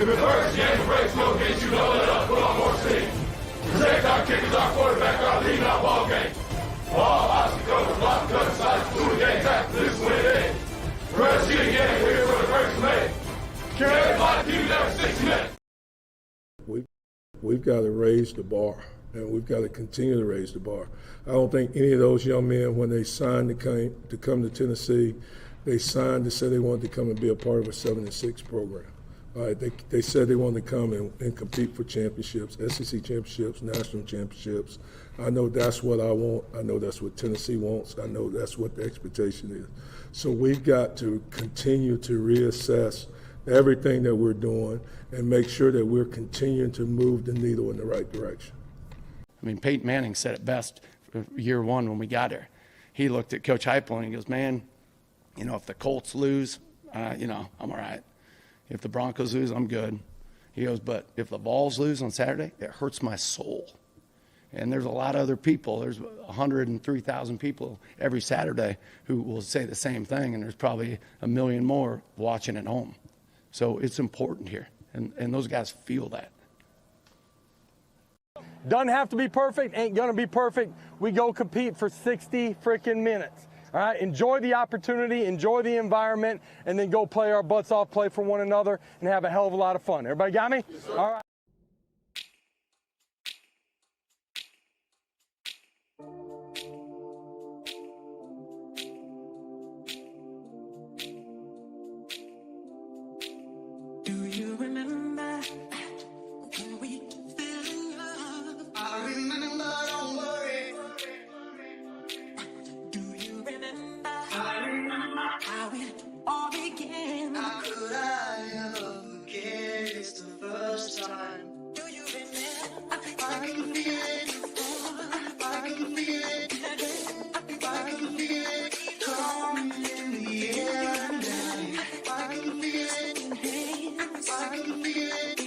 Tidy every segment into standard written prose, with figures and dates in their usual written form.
If it hurts, you ain't breaks, no games, you know it up, put on more steam. Protect our kickers, our quarterback, our lead, our ball game. All obstacles, block, cut, sides, through the game, tackle, this win it. Press you again, here for the first minute. Carry a lot of people there for 6 minutes. We've got to raise the bar, and we've got to continue to raise the bar. I don't think any of those young men, when they signed to come to Tennessee, they signed to say they wanted to come and be a part of a 7-6 program. All right, they said they wanted to come and compete for championships, SEC championships, national championships. I know that's what I want. I know that's what Tennessee wants. I know that's what the expectation is. So we've got to continue to reassess everything that we're doing and make sure that we're continuing to move the needle in the right direction. I mean, Peyton Manning said it best year one when we got here. He looked at Coach Hypel and he goes, man, you know, if the Colts lose, you know, I'm all right. If the Broncos lose, I'm good. He goes, but if the Vols lose on Saturday, it hurts my soul. And there's a lot of other people. There's 103,000 people every Saturday who will say the same thing, and there's probably 1 million more watching at home. So it's important here, and those guys feel that. Doesn't have to be perfect, ain't gonna be perfect. We go compete for 60 freaking minutes. All right, enjoy the opportunity, enjoy the environment, and then go play our butts off, play for one another, and have a hell of a lot of fun. Everybody got me? Yes, all right. Do you remember when we fell in love? I remember, don't worry. Do you remember? I remember how it all began. How could I ever forget? It's the first time. Do you remember? I can feel it. I can feel it. I can feel it coming in the air now. I can feel it. I can feel it,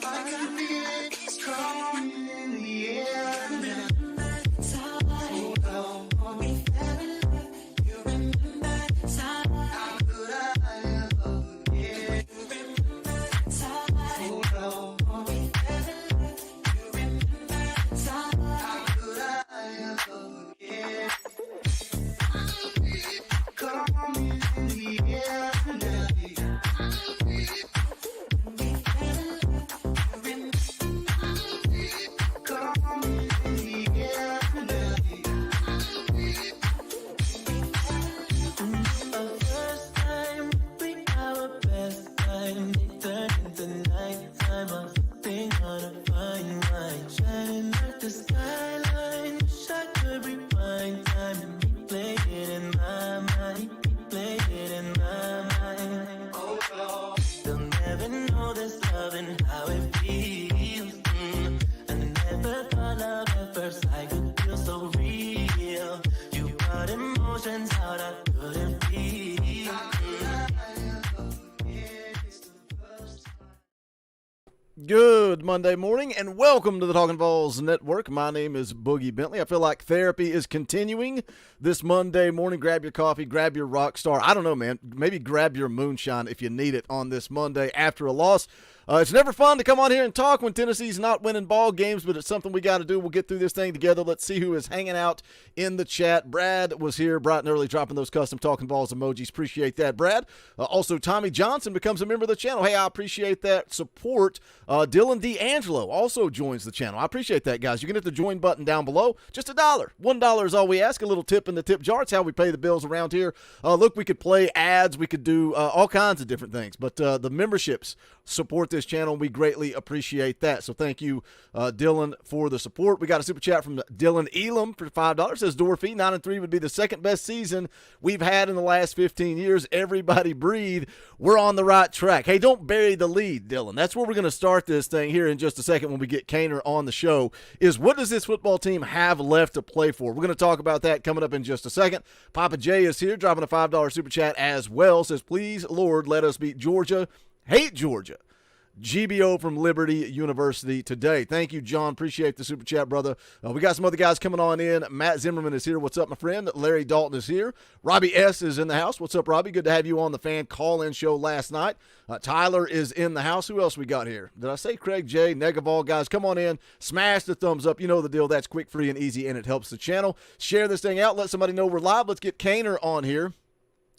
I can feel it, it's coming in the air now. Oh, we fell in love, you remember the time. How could I ever forget? You remember the time. Oh, we fell in love, you remember the time. How could I ever forget? Coming in the air now. Good Monday morning and welcome to the Talkin VAWLS Network. My name is Boogie Bentley. I feel like therapy is continuing this Monday morning. Grab your coffee, grab your Rockstar. I don't know, man. Maybe grab your moonshine if you need it on this Monday after a loss. It's never fun to come on here and talk when Tennessee's not winning ball games, but it's something we got to do. We'll get through this thing together. Let's see who is hanging out in the chat. Brad was here bright and early dropping those custom Talkin VAWLS emojis. Appreciate that, Brad. Also, Tommy Johnson becomes a member of the channel. Hey, I appreciate that support. Dylan D'Angelo also joins the channel. I appreciate that, guys. You can hit the join button down below. Just $1. $1 is all we ask. A little tip in the tip jar. It's how we pay the bills around here. Look, we could play ads. We could do all kinds of different things, but the memberships support this channel. We greatly appreciate that. So thank you, Dylan, for the support. We got a super chat from Dylan Elam for $5. Says Dorothy, 9-3 would be the second best season we've had in the last 15 years. Everybody breathe. We're on the right track. Hey, don't bury the lead, Dylan. That's where we're going to start this thing here in just a second when we get Cain on the show, is what does this football team have left to play for? We're going to talk about that coming up in just a second. Papa J is here, dropping a $5 super chat as well. Says, please, Lord, let us beat Georgia. Hate Georgia. GBO from Liberty University today. Thank you, John. Appreciate the super chat, brother. We got some other guys coming on in. Matt Zimmerman is here. What's up, my friend? Larry Dalton is here. Robbie S. is in the house. What's up, Robbie? Good to have you on the fan call-in show last night. Tyler is in the house. Who else we got here? Did I say Craig J? Negaval, guys, come on in. Smash the thumbs up. You know the deal. That's quick, free, and easy, and it helps the channel. Share this thing out. Let somebody know we're live. Let's get Cainer on here.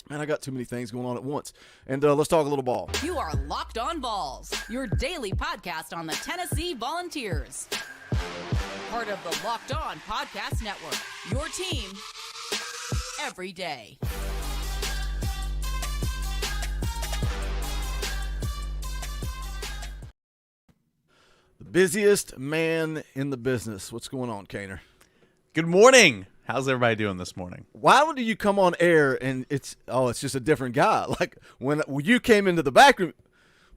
Man, I got too many things going on at once. And let's talk a little ball. You are Locked On Vols, your daily podcast on the Tennessee Volunteers. Part of the Locked On Podcast Network, your team every day. The busiest man in the business. What's going on, Cainer? Good morning. How's everybody doing this morning? Why would you come on air and it's just a different guy? Like when you came into the back room,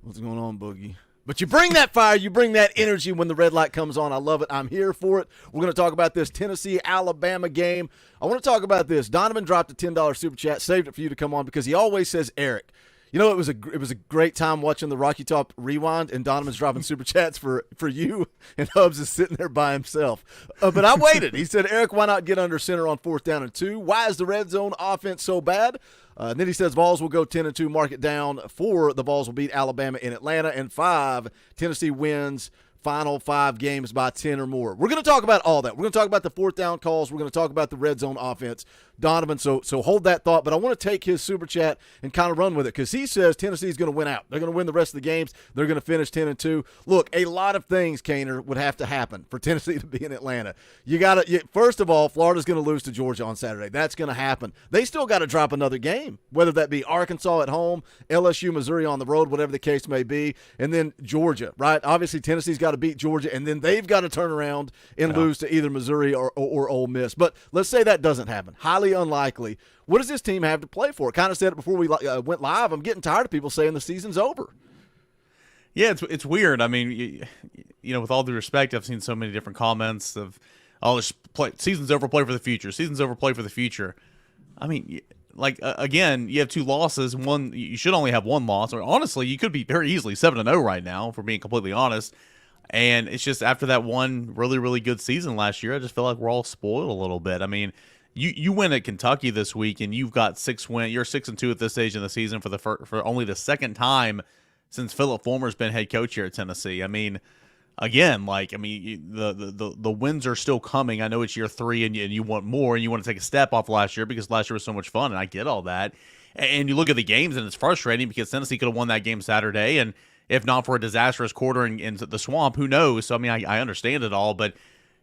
what's going on, Boogie? But you bring that fire, you bring that energy when the red light comes on. I love it. I'm here for it. We're going to talk about this Tennessee-Alabama game. I want to talk about this. Donovan dropped a $10 super chat, saved it for you to come on because he always says Eric. You know, it was a great time watching the Rocky Top Rewind, and Donovan's dropping super chats for you, and Hubs is sitting there by himself. But I waited. He said, Eric, why not get under center on 4th down and 2? Why is the red zone offense so bad? And then he says Vols will go 10-2, mark it down. 4, the Vols will beat Alabama in Atlanta, and 5, Tennessee wins final 5 games by 10 or more. We're going to talk about all that. We're going to talk about the 4th down calls. We're going to talk about the red zone offense. Donovan, so hold that thought, but I want to take his super chat and kind of run with it because he says Tennessee's going to win out. They're going to win the rest of the games. They're going to finish 10-2. Look, a lot of things, Cainer, would have to happen for Tennessee to be in Atlanta. First of all, Florida's going to lose to Georgia on Saturday. That's going to happen. They still got to drop another game, whether that be Arkansas at home, LSU, Missouri on the road, whatever the case may be, and then Georgia, right? Obviously, Tennessee's got to beat Georgia, and then they've got to turn around and lose to either Missouri or Ole Miss. But let's say that doesn't happen. Highly unlikely. What does this team have to play for? Kind of said it before we went live. I'm getting tired of people saying the season's over. Yeah, it's weird. I mean, you know, with all due respect, I've seen so many different comments of, season's over, play for the future. Season's over, play for the future. I mean, again, you have 2 losses. One, you should only have 1 loss. Or honestly, you could be very easily 7-0 right now, for being completely honest. And it's just after that one really, really good season last year, I just feel like we're all spoiled a little bit. I mean, you win at Kentucky this week, and you've got 6 wins. You're 6-2 at this stage in the season for only the 2nd time since Philip Fulmer's been head coach here at Tennessee. I mean, again, the wins are still coming. I know it's year 3, and you want more, and you want to take a step off last year because last year was so much fun, and I get all that. And you look at the games, and it's frustrating because Tennessee could have won that game Saturday, and if not for a disastrous quarter in the swamp, who knows? So, I mean, I understand it all, but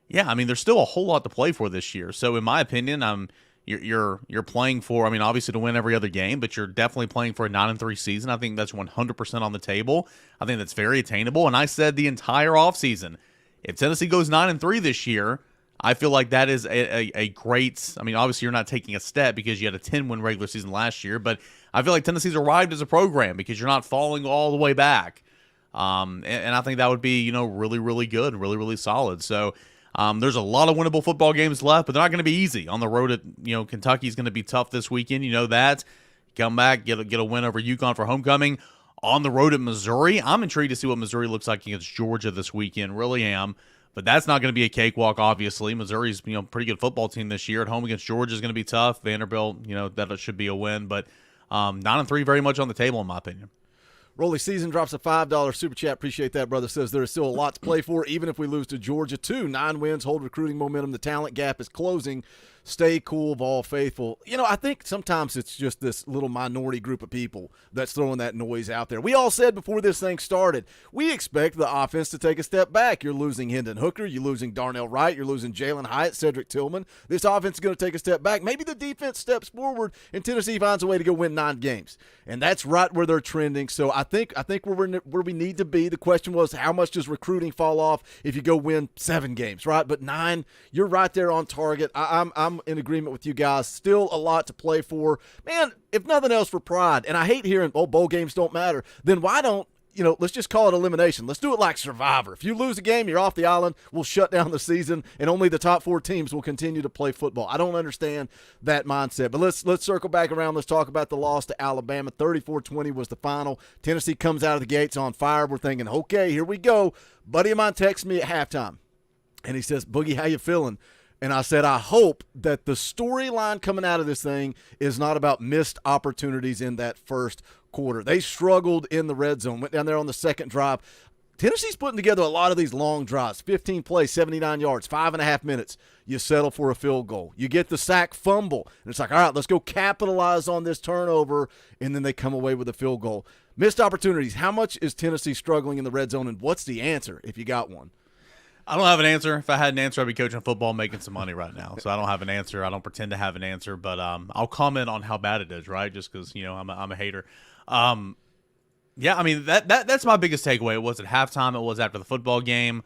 yeah, I mean, there's still a whole lot to play for this year. So, in my opinion, you're playing for, I mean, obviously to win every other game, but you're definitely playing for a 9-3 season. I think that's 100% on the table. I think that's very attainable. And I said the entire offseason, if Tennessee goes 9-3 this year, I feel like that is a great, I mean, obviously you're not taking a step because you had a 10-win regular season last year, but I feel like Tennessee's arrived as a program because you're not falling all the way back. And I think that would be, you know, really, really good, really, really solid. So there's a lot of winnable football games left, but they're not going to be easy. On the road at, you know, Kentucky's going to be tough this weekend. You know that. Come back, get a win over UConn for homecoming. On the road at Missouri, I'm intrigued to see what Missouri looks like against Georgia this weekend. Really am. But that's not going to be a cakewalk, obviously. Missouri's, you know, pretty good football team this year. At home against Georgia is going to be tough. Vanderbilt, you know, that should be a win. But 9-3 very much on the table, in my opinion. Rolly Season drops a $5 super chat. Appreciate that, brother. Says there is still a lot to play for, even if we lose to Georgia. 2, 9 wins, hold recruiting momentum. The talent gap is closing. Stay cool, Vol faithful. You know, I think sometimes it's just this little minority group of people that's throwing that noise out there. We all said before this thing started, we expect the offense to take a step back. You're losing Hendon Hooker. You're losing Darnell Wright. You're losing Jalen Hyatt, Cedric Tillman. This offense is going to take a step back. Maybe the defense steps forward and Tennessee finds a way to go win 9 games. And that's right where they're trending. So I think we're where we need to be. The question was, how much does recruiting fall off if you go win 7 games, right? But 9, you're right there on target. I'm in agreement with you guys. Still a lot to play for. Man, if nothing else for pride, and I hate hearing, bowl games don't matter, then why don't let's just call it elimination. Let's do it like Survivor. If you lose a game, you're off the island. We'll shut down the season, and only the top 4 teams will continue to play football. I don't understand that mindset. But let's circle back around. Let's talk about the loss to Alabama. 34-20 was the final. Tennessee comes out of the gates on fire. We're thinking, okay, here we go. Buddy of mine texts me at halftime, and he says, Boogie, how you feeling? And I said, I hope that the storyline coming out of this thing is not about missed opportunities in that first quarter. They struggled in the red zone, went down there on the second drive. Tennessee's putting together a lot of these long drives, 15 plays, 79 yards, 5.5 minutes. You settle for a field goal. You get the sack fumble, and it's like, all right, let's go capitalize on this turnover, and then they come away with a field goal. Missed opportunities. How much is Tennessee struggling in the red zone, and what's the answer if you got one? I don't have an answer. If I had an answer, I'd be coaching football, making some money right now. So I don't have an answer. I don't pretend to have an answer, but I'll comment on how bad it is, right? Just because I'm a hater. Yeah, I mean that's my biggest takeaway. It was at halftime. It was after the football game.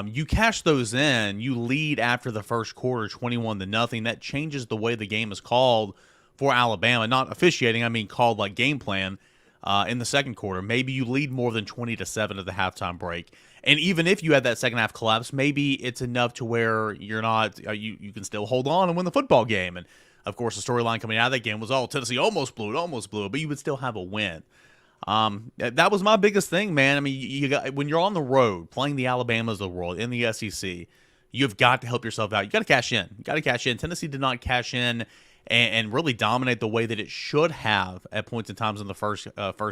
You cash those in. You lead after the first quarter, 21-0. That changes the way the game is called for Alabama. Not officiating. I mean called like game plan. In the second quarter, maybe you lead more than 20-7 at the halftime break. And even if you had that second half collapse, maybe it's enough to where you're not, you can still hold on and win the football game. And of course, the storyline coming out of that game was, Tennessee almost blew it, but you would still have a win. That was my biggest thing, man. I mean, you got, when you're on the road playing the Alabamas of the world in the SEC, you've got to help yourself out. You got to cash in. Tennessee did not cash in and really dominate the way that it should have at points and times in the first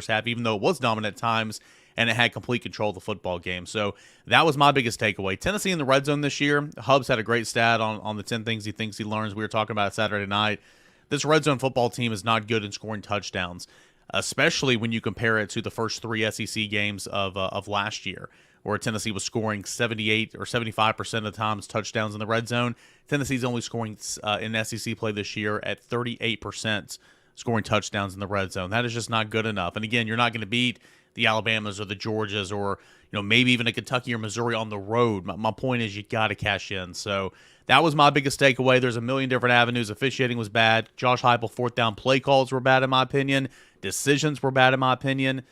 half, even though it was dominant at times and it had complete control of the football game. So that was my biggest takeaway. Tennessee in the red zone this year, Hubs had a great stat on the 10 things he thinks he learns. We were talking about it Saturday night. This red zone football team is not good in scoring touchdowns, especially when you compare it to the first 3 SEC games of last year, where Tennessee was scoring 78 or 75% of the times touchdowns in the red zone. Tennessee's only scoring in SEC play this year at 38% scoring touchdowns in the red zone. That is just not good enough. And again, you're not going to beat the Alabamas or the Georgias or maybe even a Kentucky or Missouri on the road. My point is you got to cash in. So that was my biggest takeaway. There's a million different avenues. Officiating was bad. Josh Hypel fourth down play calls were bad in my opinion. Decisions were bad in my opinion.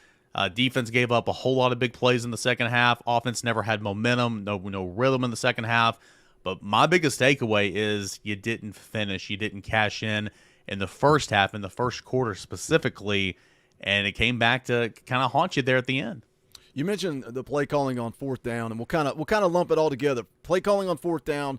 Defense gave up a whole lot of big plays in the second half. Offense never had momentum, no rhythm in the second half. But my biggest takeaway is you didn't finish. You didn't cash in the first half, in the first quarter specifically, and it came back to kind of haunt you there at the end. You mentioned the play calling on fourth down, and we'll kind of lump it all together. Play calling on fourth down,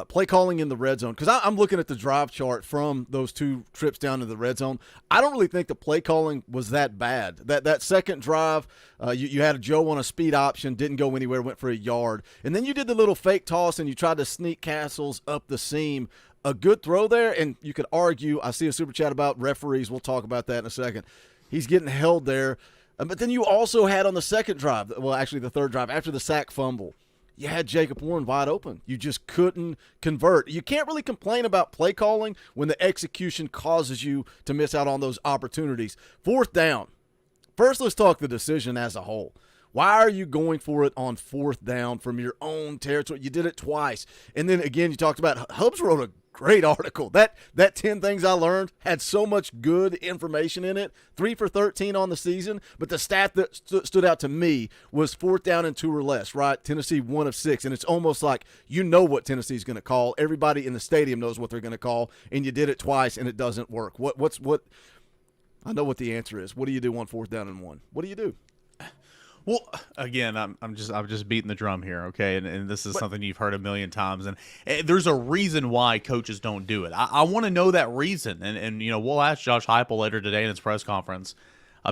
play calling in the red zone. Because I'm looking at the drive chart from those 2 trips down to the red zone. I don't really think the play calling was that bad. That second drive, you had a Joe on a speed option, didn't go anywhere, went for a yard. And then you did the little fake toss, and you tried to sneak Castles up the seam. A good throw there, and you could argue, I see a super chat about referees. We'll talk about that in a second. He's getting held there. But then you also had on the second drive, well, actually the third drive, after the sack fumble, you had Jacob Warren wide open. You just couldn't convert. You can't really complain about play calling when the execution causes you to miss out on those opportunities. Fourth down. First, let's talk the decision as a whole. Why are you going for it on fourth down from your own territory? You did it twice. And then, again, you talked about Hubs wrote a great article. That 10 things I learned had so much good information in it. 3 for 13 on the season. But the stat that stood out to me was fourth down and 2 or less, right? Tennessee 1 of 6. And it's almost like you know what Tennessee's going to call. Everybody in the stadium knows what they're going to call. And you did it twice, and it doesn't work. What? I know what the answer is. What do you do on fourth down and 1? What do you do? Well, again, I'm just beating the drum here, okay? And this is something you've heard a million times, and there's a reason why coaches don't do it. I want to know that reason, and we'll ask Josh Hypel later today in his press conference,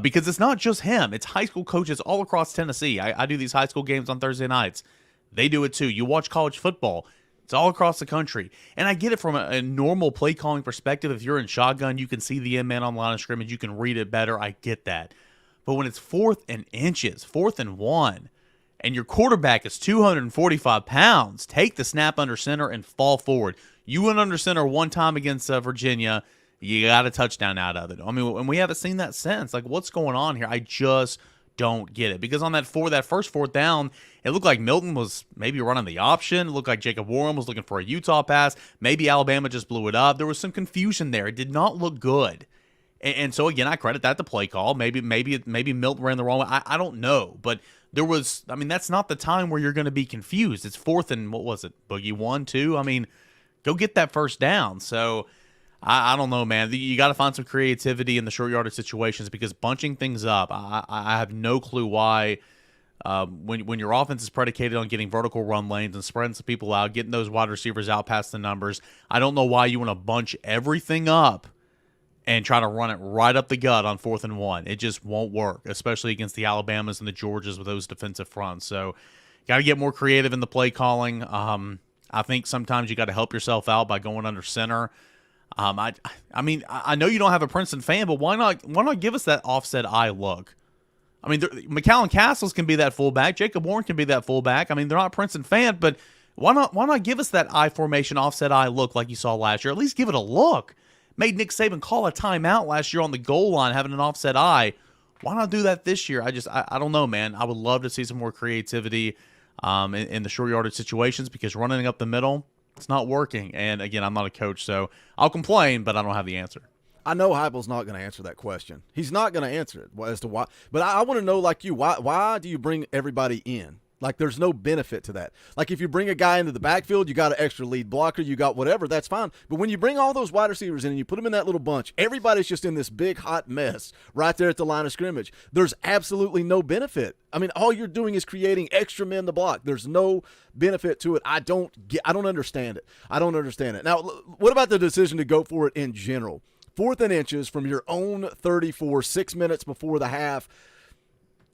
because it's not just him. It's high school coaches all across Tennessee. I do these high school games on Thursday nights. They do it too. You watch college football. It's all across the country. And I get it from a normal play calling perspective. If you're in shotgun, you can see the end man on the line of scrimmage. You can read it better. I get that. But when it's 4th and inches, 4th and 1, and your quarterback is 245 pounds, take the snap under center and fall forward. You went under center one time against Virginia. You got a touchdown out of it. I mean, and we haven't seen that since. Like, what's going on here? I just don't get it. Because on that first fourth down, it looked like Milton was maybe running the option. It looked like Jacob Warren was looking for a Utah pass. Maybe Alabama just blew it up. There was some confusion there. It did not look good. And so again, I credit that to play call. Maybe Milton ran the wrong way. I don't know, but there was. I mean, that's not the time where you're going to be confused. It's 4th and what was it, Boogie 1, 2? I mean, go get that first down. So I don't know, man. You got to find some creativity in the short yardage situations because bunching things up. I have no clue why. When your offense is predicated on getting vertical run lanes and spreading some people out, getting those wide receivers out past the numbers, I don't know why you want to bunch everything up and try to run it right up the gut on 4th and 1. It just won't work, especially against the Alabamas and the Georgias with those defensive fronts. So got to get more creative in the play calling. I think sometimes you got to help yourself out by going under center. I mean, I know you don't have a Princeton fan, but why not give us that offset eye look? I mean, McAllen Castles can be that fullback. Jacob Warren can be that fullback. I mean, they're not Princeton fan, but why not give us that I formation offset eye look like you saw last year? At least give it a look. Made Nick Saban call a timeout last year on the goal line having an offset eye. Why not do that this year? I don't know, man. I would love to see some more creativity in the short yardage situations because running up the middle, it's not working. And again, I'm not a coach, so I'll complain, but I don't have the answer. I know Hypel's not going to answer that question. He's not going to answer it as to why. But I want to know, like you, why do you bring everybody in? Like, there's no benefit to that. Like, if you bring a guy into the backfield, you got an extra lead blocker, you got whatever, that's fine. But when you bring all those wide receivers in and you put them in that little bunch, everybody's just in this big hot mess right there at the line of scrimmage. There's absolutely no benefit. I mean, all you're doing is creating extra men to block. There's no benefit to it. I don't understand it. I don't understand it. Now, what about the decision to go for it in general? 4th and inches from your own 34, 6 minutes before the half.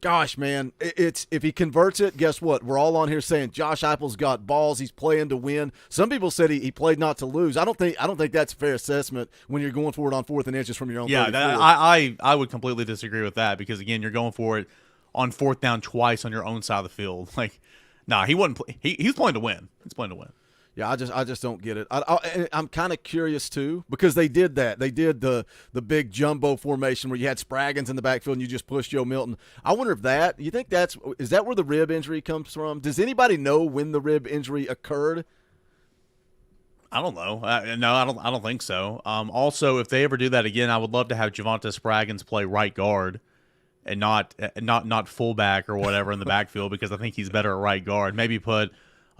Gosh, man, it's if he converts it, guess what? We're all on here saying Josh Heupel's got balls. He's playing to win. Some people said he played not to lose. I don't think that's a fair assessment when you're going for it on 4th and inches from your own. Yeah, 34. I would completely disagree with that because again, you're going for it on 4th down twice on your own side of the field. Like, nah, he wasn't. He's playing to win. He's playing to win. Yeah, I just don't get it. I'm kind of curious too because they did that. They did the big jumbo formation where you had Spraggins in the backfield and you just pushed Joe Milton. I wonder if you think is that where the rib injury comes from? Does anybody know when the rib injury occurred? I don't know. No, I don't think so. Also, if they ever do that again, I would love to have Javonte Spraggins play right guard and not fullback or whatever in the backfield because I think he's better at right guard. Maybe put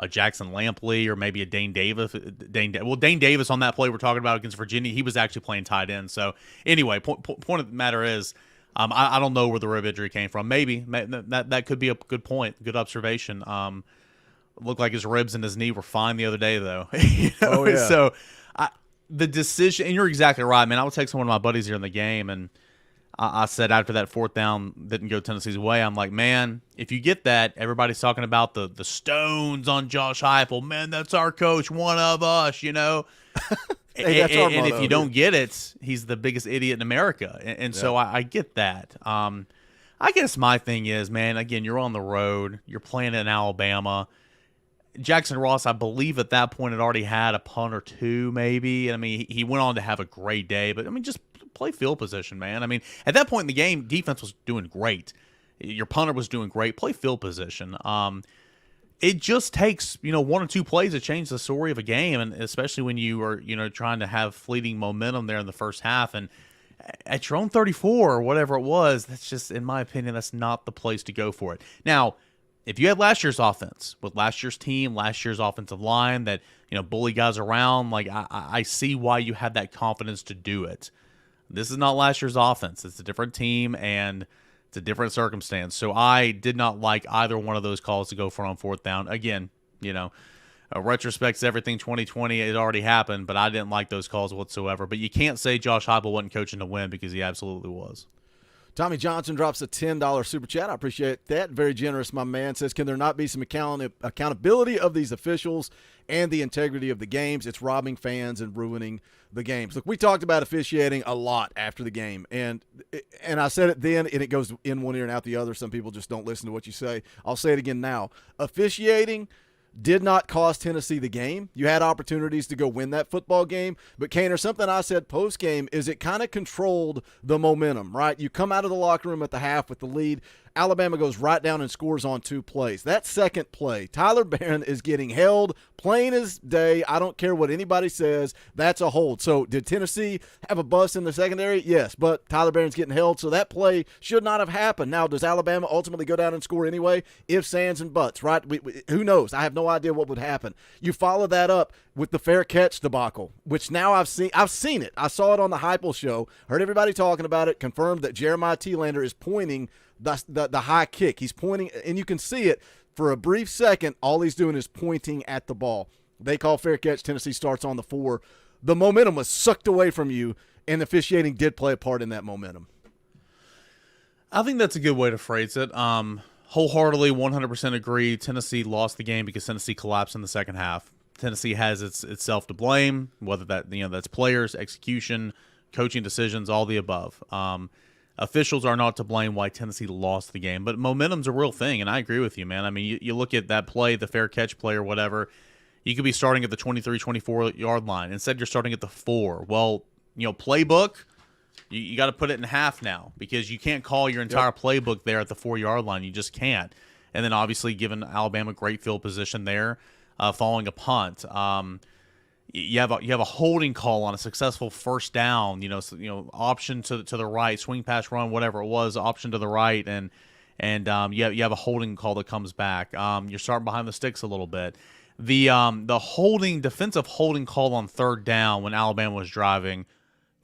a Jackson Lampley or maybe a Dane Davis. Dane Davis on that play we're talking about against Virginia, he was actually playing tight end. So anyway, point of the matter is, I don't know where the rib injury came from. Maybe that could be a good point, good observation. Looked like his ribs and his knee were fine the other day though. Oh yeah. So the decision, and you're exactly right, man. I was texting one of my buddies here in the game, and I said after that 4th down didn't go Tennessee's way, I'm like, man, if you get that, everybody's talking about the stones on Josh Heupel. Man, that's our coach, one of us, you know. Hey, that's our and motto, if you don't get it, he's the biggest idiot in America. And so I get that. I guess my thing is, man, again, you're on the road. You're playing in Alabama. Jackson Ross, I believe at that point had already had a punt or two maybe. I mean, he went on to have a great day. But, I mean, just play field position, man. I mean, at that point in the game, defense was doing great. Your punter was doing great. Play field position. It just takes, 1 or 2 plays to change the story of a game, and especially when you are, trying to have fleeting momentum there in the first half. And at your own 34 or whatever it was, that's just, in my opinion, that's not the place to go for it. Now, if you had last year's offense with last year's team, last year's offensive line that, bully guys around, like I see why you have that confidence to do it. This is not last year's offense. It's a different team, and it's a different circumstance. So I did not like either one of those calls to go for on 4th down. Again, retrospect's everything 2020. It already happened, but I didn't like those calls whatsoever. But you can't say Josh Heupel wasn't coaching to win because he absolutely was. Tommy Johnson drops a $10 super chat. I appreciate that. Very generous, my man. Says, can there not be some accountability of these officials and the integrity of the games? It's robbing fans and ruining the games. Look, we talked about officiating a lot after the game, and I said it then, and it goes in one ear and out the other. Some people just don't listen to what you say. I'll say it again now. Officiating did not cost Tennessee the game. You had opportunities to go win that football game. But, Cain, something I said post-game is it kind of controlled the momentum, right? You come out of the locker room at the half with the lead. Alabama goes right down and scores on 2 plays. That second play, Tyler Barron is getting held plain as day. I don't care what anybody says. That's a hold. So did Tennessee have a bust in the secondary? Yes, but Tyler Barron's getting held, so that play should not have happened. Now, does Alabama ultimately go down and score anyway? Ifs, ands, and buts, right? Who knows? I have no idea what would happen. You follow that up with the fair catch debacle, which now I've seen it. I saw it on the Hypel show, heard everybody talking about it, confirmed that Jeremiah Telander is pointing the high kick. He's pointing, and you can see it for a brief second. All he's doing is pointing at the ball. They call fair catch. Tennessee starts on the 4. The momentum was sucked away from you, and officiating did play a part in that momentum. I think that's a good way to phrase it. Wholeheartedly, 100% agree. Tennessee lost the game because Tennessee collapsed in the second half. Tennessee has itself to blame, whether that's players, execution, coaching decisions, all the above. Officials are not to blame why Tennessee lost the game, but momentum's a real thing, and I agree with you, man. I mean, you look at that play, the fair catch play or whatever, you could be starting at the 23, 24-yard line. Instead, you're starting at the 4. Well, playbook, you got to put it in half now because you can't call your entire playbook there at the 4-yard line. You just can't. And then, obviously, given Alabama great field position there, following a punt, you have a holding call on a successful first down. Option to the right, swing pass run, whatever it was, option to the right, and you have a holding call that comes back. You're starting behind the sticks a little bit. The defensive holding call on third down when Alabama was driving,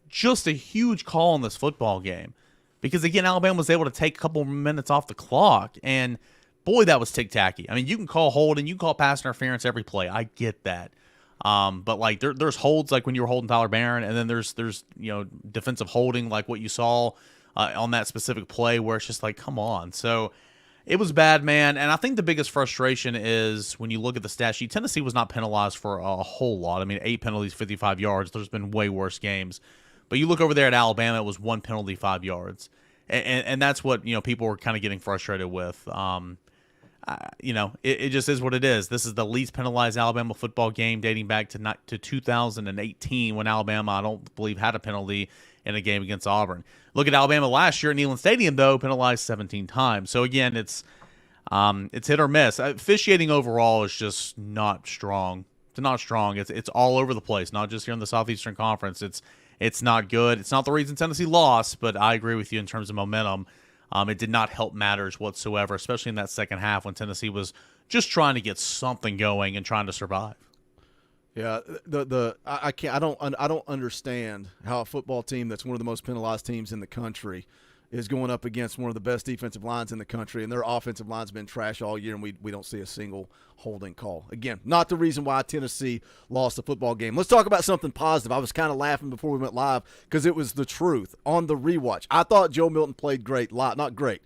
just a huge call in this football game because again Alabama was able to take a couple minutes off the clock and. Boy, that was tick-tacky. I mean, you can call holding, you can call pass interference every play. I get that. But, like, there's holds like when you were holding Tyler Barron, and then there's defensive holding like what you saw on that specific play where it's just like, come on. So it was bad, man. And I think the biggest frustration is when you look at the stat sheet, Tennessee was not penalized for a whole lot. I mean, 8 penalties, 55 yards. There's been way worse games. But you look over there at Alabama, it was 1 penalty, 5 yards. And that's what, people were kind of getting frustrated with. It just is what it is. This is the least penalized Alabama football game dating back to 2018 when Alabama, I don't believe, had a penalty in a game against Auburn. Look at Alabama last year at Neyland Stadium, though, penalized 17 times. So, again, it's hit or miss. Officiating overall is just not strong. It's not strong. It's all over the place, not just here in the Southeastern Conference. It's not good. It's not the reason Tennessee lost, but I agree with you in terms of momentum. It did not help matters whatsoever, especially in that second half when Tennessee was just trying to get something going and trying to survive. Yeah, I don't understand how a football team that's one of the most penalized teams in the country is going up against one of the best defensive lines in the country, and their offensive line's been trash all year, and we don't see a single holding call. Again, not the reason why Tennessee lost the football game. Let's talk about something positive. I was kind of laughing before we went live because it was the truth. On the rewatch, I thought Joe Milton played great. Not great.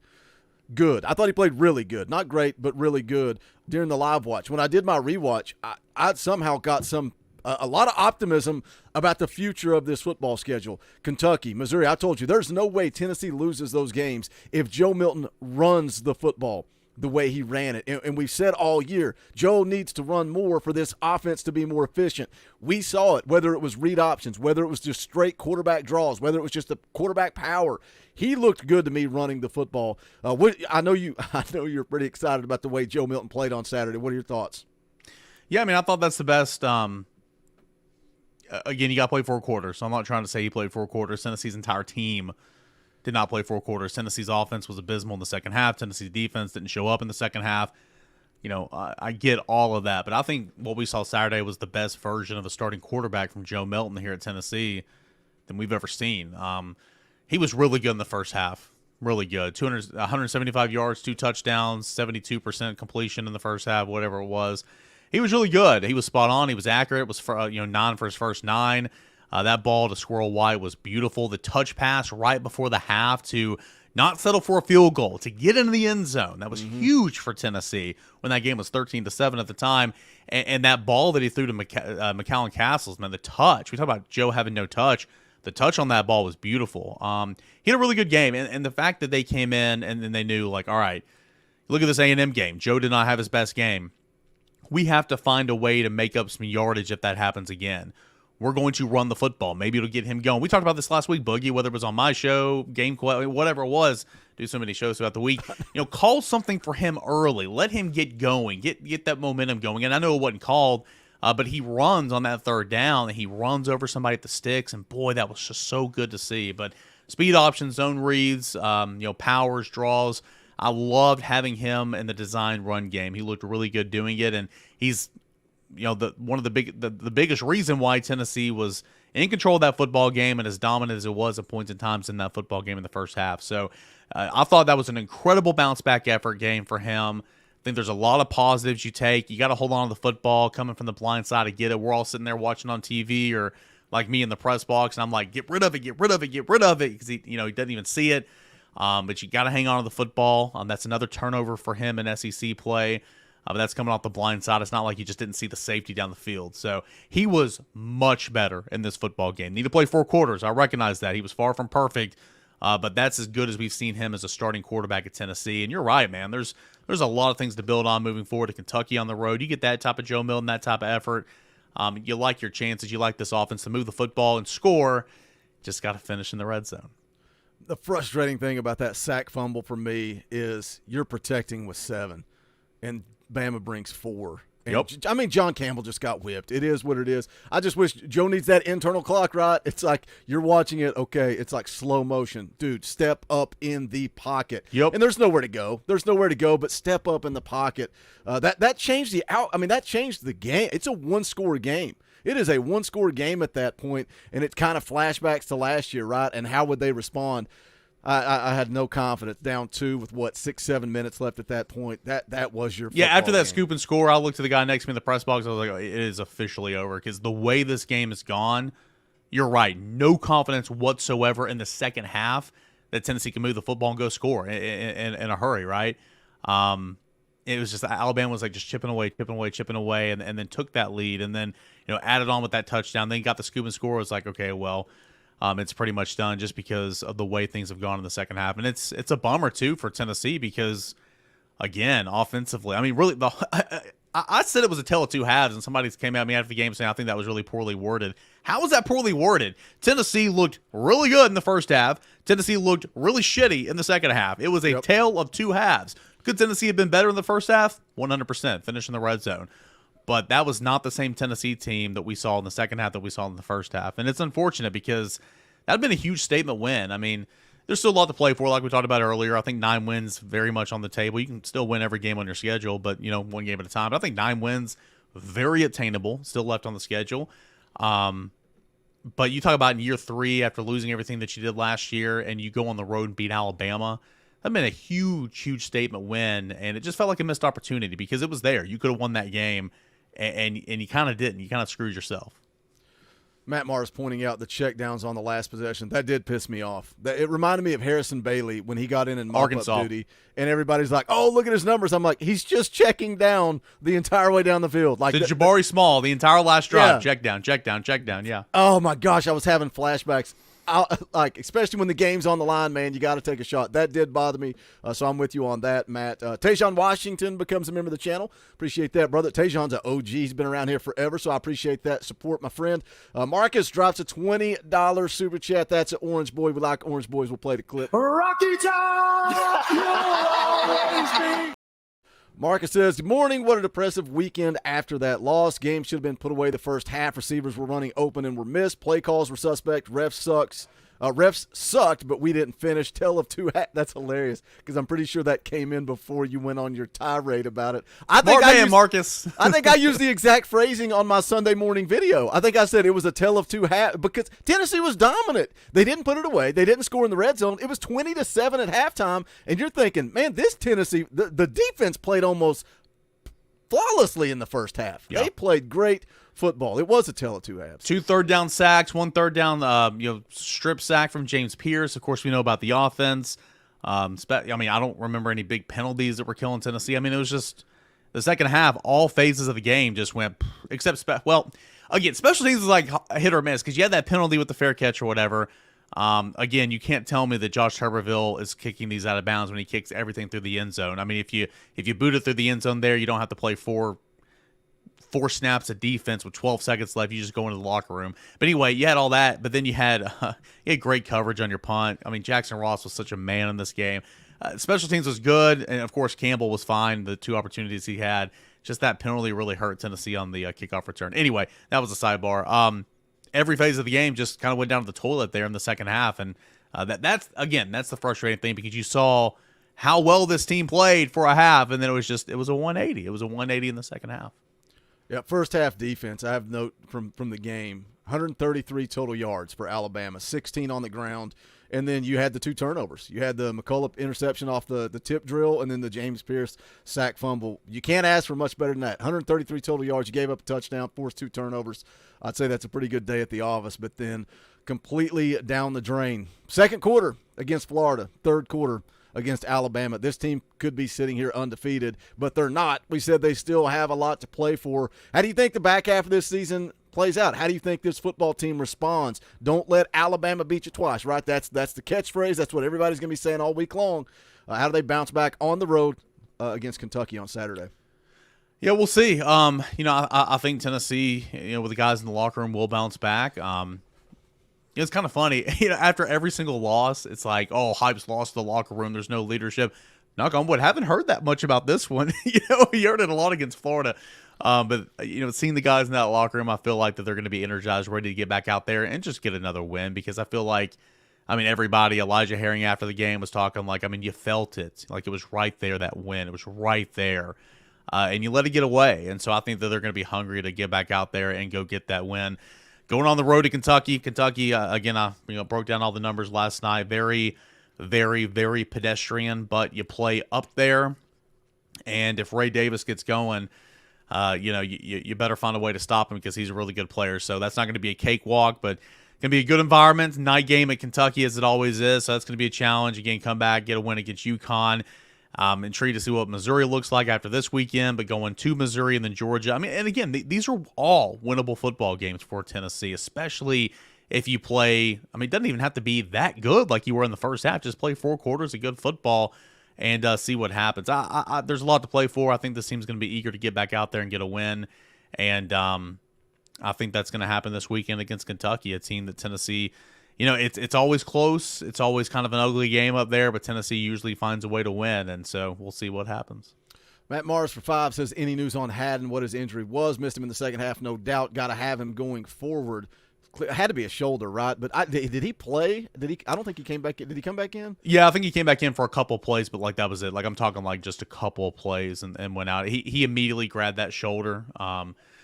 Good. I thought he played really good. Not great, but really good during the live watch. When I did my rewatch, I somehow got a lot of optimism about the future of this football schedule. Kentucky, Missouri, I told you, there's no way Tennessee loses those games if Joe Milton runs the football the way he ran it. And we've said all year, Joe needs to run more for this offense to be more efficient. We saw it, whether it was read options, whether it was just straight quarterback draws, whether it was just the quarterback power. He looked good to me running the football. I know you're pretty excited about the way Joe Milton played on Saturday. What are your thoughts? Yeah, I mean, I thought that's the best. Again, you got to play 4 quarters, so I'm not trying to say he played 4 quarters. Tennessee's entire team did not play 4 quarters. Tennessee's offense was abysmal in the second half. Tennessee's defense didn't show up in the second half. I get all of that, but I think what we saw Saturday was the best version of a starting quarterback from Joe Milton here at Tennessee than we've ever seen. He was really good in the first half, really good. 175 yards, 2 touchdowns, 72% completion in the first half, whatever it was. He was really good. He was spot on. He was accurate. It was 9 for his first 9. That ball to Squirrel White was beautiful. The touch pass right before the half to not settle for a field goal, to get into the end zone. That was huge for Tennessee when that game was 13-7 at the time. And that ball that he threw to McCallum Castles, man, the touch. We talk about Joe having no touch. The touch on that ball was beautiful. He had a really good game. And the fact that they came in and then they knew, like, all right, look at this A&M game. Joe did not have his best game. We have to find a way to make up some yardage if that happens again. We're going to run the football. Maybe it'll get him going. We talked about this last week, Boogie, whether it was on my show, Game, whatever it was, do so many shows throughout the week. Call something for him early. Let him get going. Get that momentum going. And I know it wasn't called, but he runs on that third down, and he runs over somebody at the sticks, and boy, that was just so good to see. But speed options, zone reads, powers, draws. I loved having him in the design run game. He looked really good doing it, and he's one of the biggest reason why Tennessee was in control of that football game and as dominant as it was at points and times in that football game in the first half. So I thought that was an incredible bounce back effort game for him. I think there's a lot of positives you take. You got to hold on to the football coming from the blind side to get it. We're all sitting there watching on TV or like me in the press box, and I'm like, get rid of it, because he doesn't even see it. But you got to hang on to the football. That's another turnover for him in SEC play. But that's coming off the blind side. It's not like you just didn't see the safety down the field. So he was much better in this football game. Need to play 4 quarters. I recognize that. He was far from perfect. But that's as good as we've seen him as a starting quarterback at Tennessee. And you're right, man. There's a lot of things to build on moving forward to Kentucky on the road. You get that type of Joe Milton, that type of effort. You like your chances. You like this offense to move the football and score. Just got to finish in the red zone. The frustrating thing about that sack fumble for me is you're protecting with 7, and Bama brings 4. And Yep. I mean, John Campbell just got whipped. It is what it is. I just wish Joe needs that internal clock, right? It's like you're watching it, okay, it's like slow motion. Dude, step up in the pocket. Yep. And there's nowhere to go. But step up in the pocket. That changed that changed the game. It's a one-score game. It is a one-score game at that point, and it kind of flashbacks to last year, right? And how would they respond? I had no confidence. Down 2 with 6-7 minutes left at that point. That was your after that game. scoop and score, I looked at the guy next to me in the press box. I was like, oh, it is officially over, because the way this game has gone, you're right. No confidence whatsoever in the second half that Tennessee can move the football and go score in a hurry, right? It was just Alabama was like just chipping away, and then took that lead, and then added on with that touchdown. Then got the scoop and score. It was like, okay, well, it's pretty much done just because of the way things have gone in the second half. And it's a bummer too for Tennessee because, again, offensively, I mean, really, I said it was a tale of 2 halves, and somebody came at me after the game saying I think that was really poorly worded. How was that poorly worded? Tennessee looked really good in the first half. Tennessee looked really shitty in the second half. It was a tale of 2 halves. Could Tennessee have been better in the first half? 100%. Finish in the red zone. But that was not the same Tennessee team that we saw in the second half that we saw in the first half. And it's unfortunate because that would have been a huge statement win. I mean, there's still a lot to play for, like we talked about earlier. I think 9 wins very much on the table. You can still win every game on your schedule, but, one game at a time. But I think 9 wins, very attainable, still left on the schedule. But you talk about in year 3 after losing everything that you did last year and you go on the road and beat Alabama. That been a huge statement win, and it just felt like a missed opportunity because it was there. You could have won that game, and you kind of didn't. You kind of screwed yourself. Matt Mars pointing out the checkdowns on the last possession. That did piss me off. It reminded me of Harrison Bailey when he got in mop-up duty, and everybody's like, oh, look at his numbers. I'm like, he's just checking down the entire way down the field. Like to Jabari Small, the entire last drive, check down, yeah. Oh, my gosh, I was having flashbacks. Especially when the game's on the line, man, you got to take a shot. That did bother me, so I'm with you on that, Matt. Tajon Washington becomes a member of the channel. Appreciate that, brother. Tajon's an OG. He's been around here forever, so I appreciate that support, my friend. Marcus drops a $20 super chat. That's an Orange Boy. We like Orange Boys. We'll play the clip. Rocky Top! You'll always be. Marcus says, good morning. What a depressive weekend after that loss. Game should have been put away the first half. Receivers were running open and were missed. Play calls were suspect. Refs sucked, but we didn't finish. Tale of 2 halves. That's hilarious because I'm pretty sure that came in before you went on your tirade about it. Marcus. I think I used the exact phrasing on my Sunday morning video. I think I said it was a tale of 2 halves because Tennessee was dominant. They didn't put it away. They didn't score in the red zone. It was 20-7 at halftime, and you're thinking, man, this Tennessee, the defense played almost flawlessly in the first half. Yeah. They played great football. It was a tale of 2 halves. 2 third-down sacks, 1 third-down strip sack from James Pierce. Of course, we know about the offense. I don't remember any big penalties that were killing Tennessee. I mean, it was just the second half, all phases of the game just went, except special teams is like hit or miss because you had that penalty with the fair catch or whatever. Again, you can't tell me that Josh Tuberville is kicking these out of bounds when he kicks everything through the end zone. I mean, if you boot it through the end zone there, you don't have to play four snaps of defense with 12 seconds left. You just go into the locker room. But anyway, you had all that, but then you had great coverage on your punt. I mean, Jackson Ross was such a man in this game. Special teams was good, and of course Campbell was fine. The 2 opportunities he had, just that penalty really hurt Tennessee on the kickoff return. Anyway, that was a sidebar. Every phase of the game just kind of went down to the toilet there in the second half, and that's the frustrating thing, because you saw how well this team played for a half, and then it was a 180. It was a 180 in the second half. Yeah, first half defense, I have note from the game, 133 total yards for Alabama, 16 on the ground, and then you had the 2 turnovers. You had the McCullough interception off the tip drill, and then the James Pierce sack fumble. You can't ask for much better than that. 133 total yards. You gave up a touchdown, forced 2 turnovers. I'd say that's a pretty good day at the office, but then completely down the drain. Second quarter against Florida, third quarter against Alabama. This team could be sitting here undefeated, but they're not. We said they still have a lot to play for. How do you think the back half of this season plays out? How do you think this football team responds? Don't let Alabama beat you twice, right? That's the catchphrase. That's what everybody's going to be saying all week long. How do they bounce back on the road against Kentucky on Saturday? Yeah, we'll see. I think Tennessee, with the guys in the locker room, will bounce back. It's kind of funny. After every single loss, it's like, oh, Hype's lost the locker room. There's no leadership. Knock on wood. Haven't heard that much about this one. You heard it a lot against Florida. But seeing the guys in that locker room, I feel like that they're going to be energized, ready to get back out there and just get another win, because I feel like, everybody, Elijah Herring after the game was talking like, you felt it. Like it was right there, that win. It was right there. And you let it get away. And so I think that they're going to be hungry to get back out there and go get that win. Going on the road to Kentucky. Kentucky, again, I broke down all the numbers last night. Very, very, very pedestrian, but you play up there. And if Ray Davis gets going, you better find a way to stop him, because he's a really good player. So that's not going to be a cakewalk, but going to be a good environment. Night game at Kentucky, as it always is. So that's going to be a challenge. Again, come back, get a win against UConn. Intrigued to see what Missouri looks like after this weekend, but going to Missouri and then Georgia. And again, these are all winnable football games for Tennessee, especially if you play. It doesn't even have to be that good like you were in the first half. Just play 4 quarters of good football and see what happens. There's a lot to play for. I think this team's going to be eager to get back out there and get a win, and I think that's going to happen this weekend against Kentucky, a team that Tennessee. It's always close. It's always kind of an ugly game up there, but Tennessee usually finds a way to win, and so we'll see what happens. Matt Mars for 5 says, any news on Haddon, what his injury was? Missed him in the second half, no doubt. Got to have him going forward. It had to be a shoulder, right? But did he play? I don't think he came back in. Did he come back in? Yeah, I think he came back in for a couple plays, but that was it. I'm talking just a couple plays and went out. He immediately grabbed that shoulder.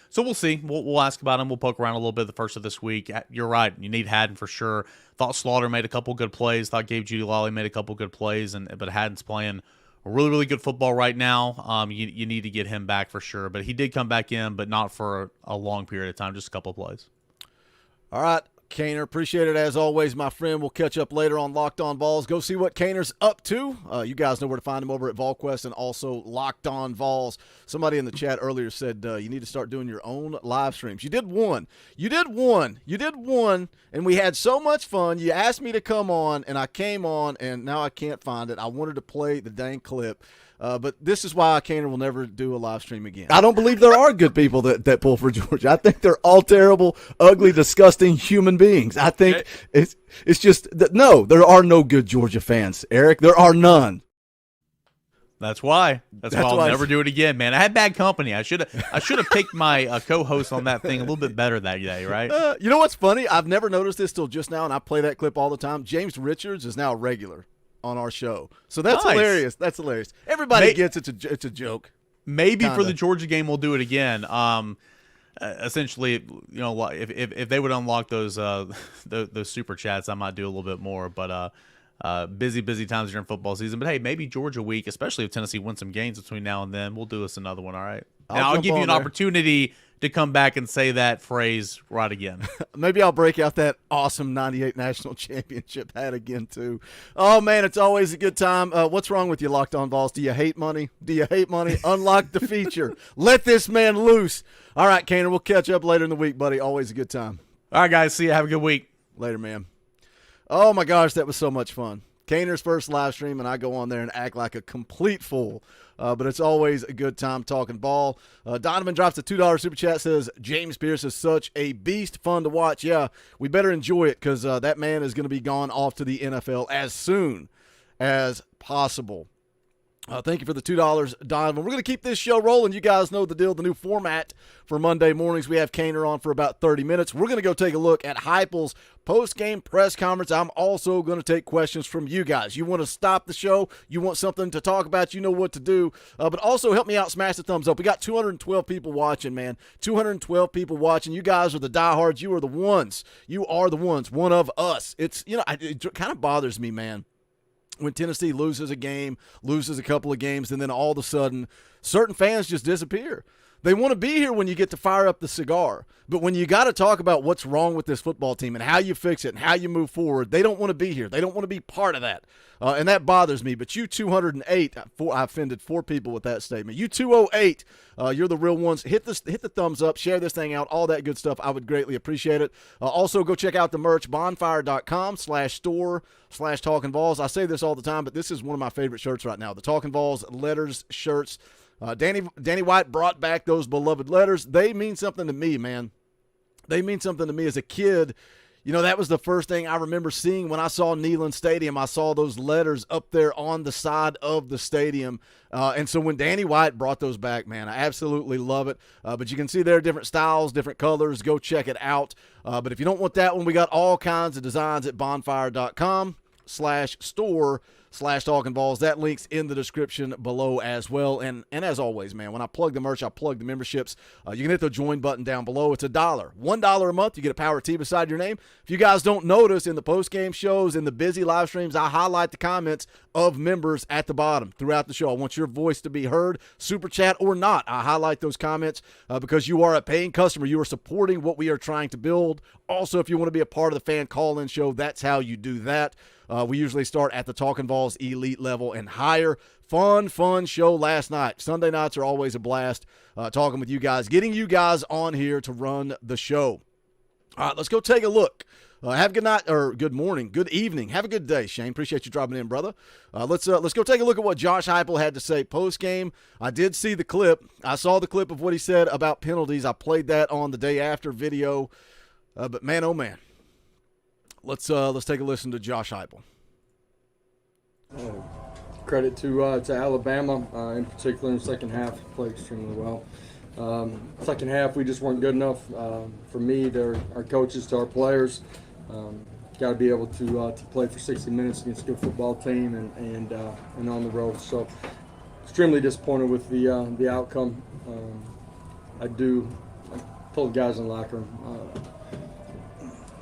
So we'll see. We'll ask about him. We'll poke around a little bit the first of this week. You're right. You need Haddon for sure. Thought Slaughter made a couple good plays. Thought Gabe Judy-Lally made a couple good plays. But Haddon's playing a really, really good football right now. You need to get him back for sure. But he did come back in, but not for a long period of time, just a couple of plays. All right, Cainer, appreciate it as always, my friend. We'll catch up later on Locked On Vols. Go see what Cainer's up to. You guys know where to find him over at VolQuest and also Locked On Vols. Somebody in the chat earlier said you need to start doing your own live streams. You did one, and we had so much fun. You asked me to come on, and I came on, and now I can't find it. I wanted to play the dang clip. But this is why Cainer will never do a live stream again. I don't believe there are good people that pull for Georgia. I think they're all terrible, ugly, disgusting human beings. I think it's just that no, there are no good Georgia fans, Eric. There are none. That's why. That's why I'll never do it again, man. I had bad company. I should have picked my co-host on that thing a little bit better that day, right? You know what's funny? I've never noticed this till just now, and I play that clip all the time. James Richards is now a regular on our show. So that's nice. Hilarious. That's hilarious. Everybody gets it's a joke. Maybe kinda. For the Georgia game we'll do it again. Essentially, if they would unlock those super chats, I might do a little bit more, but busy times during football season. But hey, maybe Georgia week, especially if Tennessee wins some games between now and then, we'll do us another one, all right? I'll give you an opportunity to come back and say that phrase right again. Maybe I'll break out that awesome 98 national championship hat again, too. Oh, man, it's always a good time. What's wrong with you, Locked On Vols? Do you hate money? Unlock the feature. Let this man loose. All right, Cainer, we'll catch up later in the week, buddy. Always a good time. All right, guys. See you. Have a good week. Later, man. Oh, my gosh, that was so much fun. Cainer's first live stream, and I go on there and act like a complete fool. But it's always a good time talking ball. Donovan drops a $2 super chat, says, James Pierce is such a beast, fun to watch. Yeah, we better enjoy it because that man is going to be gone off to the NFL as soon as possible. Thank you for the $2, Donovan. We're going to keep this show rolling. You guys know the deal, the new format for Monday mornings. We have Cain on for about 30 minutes. We're going to go take a look at Hypel's post-game press conference. I'm also going to take questions from you guys. You want to stop the show? You want something to talk about? You know what to do. But also help me out. Smash the thumbs up. We got 212 people watching, man. 212 people watching. You guys are the diehards. You are the ones. You are the ones. One of us. It's, it kind of bothers me, man, when Tennessee loses a game, loses a couple of games, and then all of a sudden certain fans just disappear. They want to be here when you get to fire up the cigar. But when you got to talk about what's wrong with this football team and how you fix it and how you move forward, they don't want to be here. They don't want to be part of that. And that bothers me. But you 208, I offended 4 people with that statement. You 208, you're the real ones. Hit the thumbs up, share this thing out, all that good stuff. I would greatly appreciate it. Also, go check out the merch, bonfire.com/store/Talkin VAWLS. I say this all the time, but this is one of my favorite shirts right now. The Talkin VAWLS letters shirts. Danny White brought back those beloved letters. They mean something to me, man. They mean something to me as a kid. That was the first thing I remember seeing when I saw Neyland Stadium. I saw those letters up there on the side of the stadium. And so when Danny White brought those back, man, I absolutely love it. But you can see there are different styles, different colors. Go check it out. But if you don't want that one, we got all kinds of designs at bonfire.com/store/Talkin VAWLS. That link's in the description below as well. And as always, man, when I plug the merch, I plug the memberships. You can hit the join button down below. It's $1 a month. You get a Power T beside your name. If you guys don't notice, in the post-game shows, in the busy live streams, I highlight the comments of members at the bottom throughout the show. I want your voice to be heard, super chat or not. I highlight those comments because you are a paying customer. You are supporting what we are trying to build. Also, if you want to be a part of the fan call-in show, that's how you do that. We usually start at the Talkin VAWLS Elite level and higher. Fun show last night. Sunday nights are always a blast talking with you guys, getting you guys on here to run the show. All right, let's go take a look. Have a good night, or good morning, good evening. Have a good day, Shane. Appreciate you dropping in, brother. Let's go take a look at what Josh Hypel had to say post-game. I did see the clip. I saw the clip of what he said about penalties. I played that on the day after video. But man, oh man. Let's take a listen to Josh Hypel. Credit to Alabama, in particular in the second half, played extremely well. Second half, we just weren't good enough. For me, our coaches, to our players, got to be able to play for 60 minutes against a good football team and on the road. So, extremely disappointed with the outcome. I told the guys in the locker room,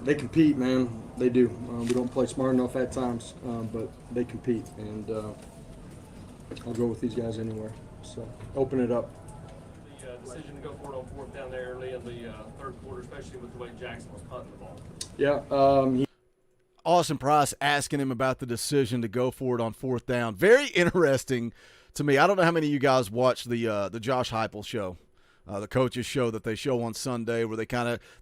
they compete, man. They do. We don't play smart enough at times, but they compete, and I'll go with these guys anywhere. So, open it up. The decision to go for it on fourth down there early in the third quarter, especially with the way Jackson was punting the ball. Yeah. Austin Price asking him about the decision to go for it on fourth down. Very interesting to me. I don't know how many of you guys watched the Josh Hypel show. The coaches show that they show on Sunday, where they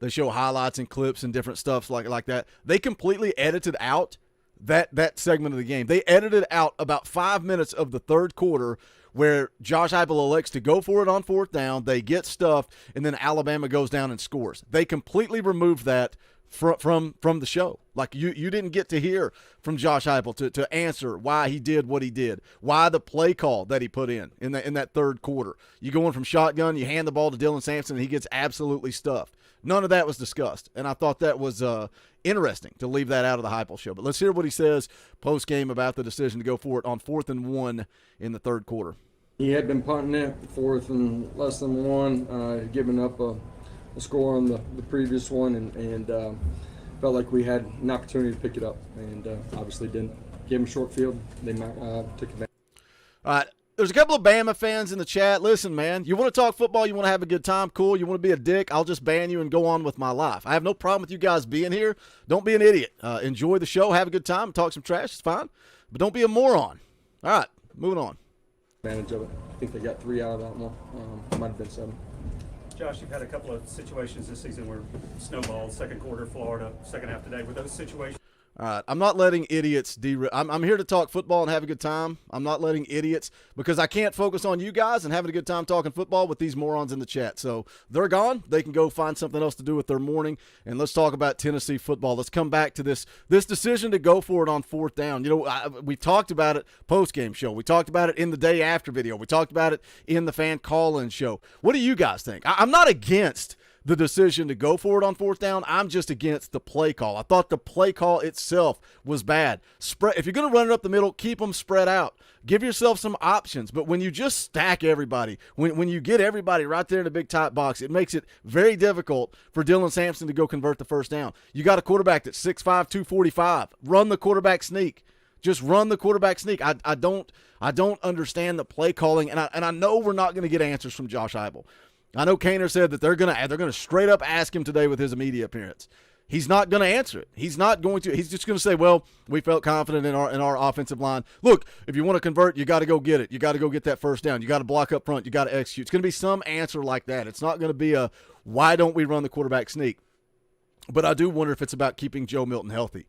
show highlights and clips and different stuff like that. They completely edited out that segment of the game. They edited out about 5 minutes of the third quarter where Josh Hypel elects to go for it on fourth down. They get stuffed, and then Alabama goes down and scores. They completely removed that from the show. Like you didn't get to hear from Josh Hypel to answer why he did what he did, why the play call that he put in that third quarter. You go in from shotgun, you hand the ball to Dylan Sampson, and he gets absolutely stuffed. None of that was discussed, and I thought that was interesting to leave that out of the Hypel show. But let's hear what he says post-game about the decision to go for it on 4th and 1 in the third quarter. He had been punting it, 4th and less than 1, giving up a score on the previous one, and felt like we had an opportunity to pick it up, and obviously didn't. Gave him a short field. They took advantage. All right. There's a couple of Bama fans in the chat. Listen, man, you want to talk football, you want to have a good time, cool. You want to be a dick, I'll just ban you and go on with my life. I have no problem with you guys being here. Don't be an idiot. Enjoy the show, have a good time, talk some trash, it's fine. But don't be a moron. All right, moving on. Advantage of it. I think they got 3 out of that one. Might have been 7. Josh, you've had a couple of situations this season where snowballed, second quarter, Florida, second half today. Were those situations? All right, I'm not letting idiots derail. I'm here to talk football and have a good time. I'm not letting idiots, because I can't focus on you guys and having a good time talking football with these morons in the chat. So they're gone. They can go find something else to do with their morning, and let's talk about Tennessee football. Let's come back to this decision to go for it on 4th down. You know, we talked about it post-game show. We talked about it in the day after video. We talked about it in the fan call-in show. What do you guys think? I'm not against the decision to go for it on 4th down. I'm just against the play call. I thought the play call itself was bad. If you're going to run it up the middle, keep them spread out. Give yourself some options. But when you just stack everybody, when you get everybody right there in the big tight box, it makes it very difficult for Dylan Sampson to go convert the 1st down. You got a quarterback that's 6'5", 245. Run the quarterback sneak. Just run the quarterback sneak. I don't understand the play calling, and I know we're not going to get answers from Josh Hypel. I know Cainer said that they're gonna straight up ask him today with his media appearance. He's not going to answer it. He's not going to. He's just going to say, "Well, we felt confident in our offensive line. Look, if you want to convert, you got to go get it. You got to go get that 1st down. You got to block up front. You got to execute." It's going to be some answer like that. It's not going to be a "Why don't we run the quarterback sneak?" But I do wonder if it's about keeping Joe Milton healthy.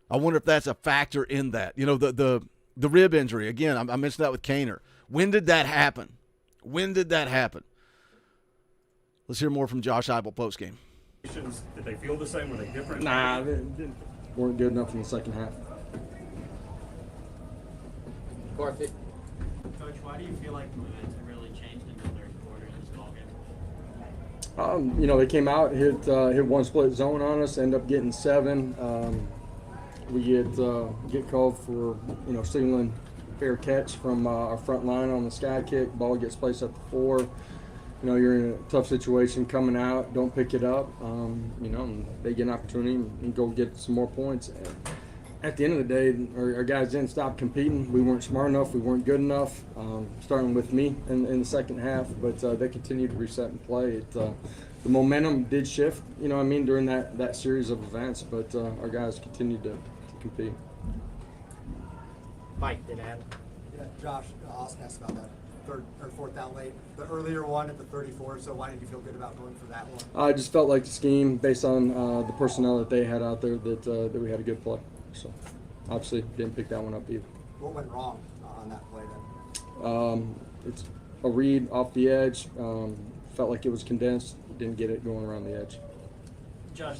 I wonder if that's a factor in that. You know, the rib injury again. I mentioned that with Cainer. When did that happen? Let's hear more from Josh Hypel postgame. Did they feel the same? Were they different? Nah, they weren't good enough in the second half. Coach, why do you feel like the momentum really changed in the 3rd quarter in this ballgame? You know, they came out, hit one split zone on us, end up getting 7. We get called for, signaling fair catch from our front line on the sky kick. Ball gets placed at the 4. You know, you're in a tough situation coming out, don't pick it up, and they get an opportunity and go get some more points. At the end of the day, our guys didn't stop competing. We weren't smart enough. We weren't good enough, starting with me in the second half, but they continued to reset and play. The momentum did shift, during that series of events, but our guys continued to compete. Mike, did add. Yeah, Josh, Austin asked about that 3rd or 4th down late. The earlier one at the 34, so why did you feel good about going for that one? I just felt like the scheme, based on the personnel that they had out there, that we had a good play. So, obviously, didn't pick that one up either. What went wrong on that play then? It's a read off the edge. Felt like it was condensed. Didn't get it going around the edge. Josh.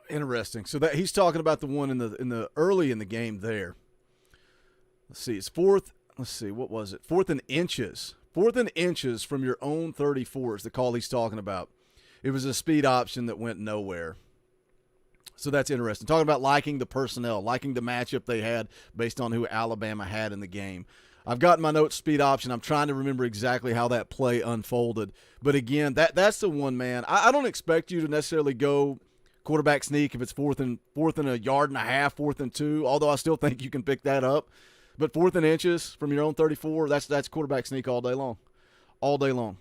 Interesting. So that he's talking about the one in the early in the game there. Let's see. It's 4th. Let's see, what was it? 4th and inches. 4th and inches from your own 34 is the call he's talking about. It was a speed option that went nowhere. So that's interesting. Talking about liking the personnel, liking the matchup they had based on who Alabama had in the game. I've got in my notes speed option. I'm trying to remember exactly how that play unfolded. But again, that's the one, man. I don't expect you to necessarily go quarterback sneak if it's 4th and 1.5 yards, 4th and 2, although I still think you can pick that up. But 4th and inches from your own 34, that's quarterback sneak all day long. All day long.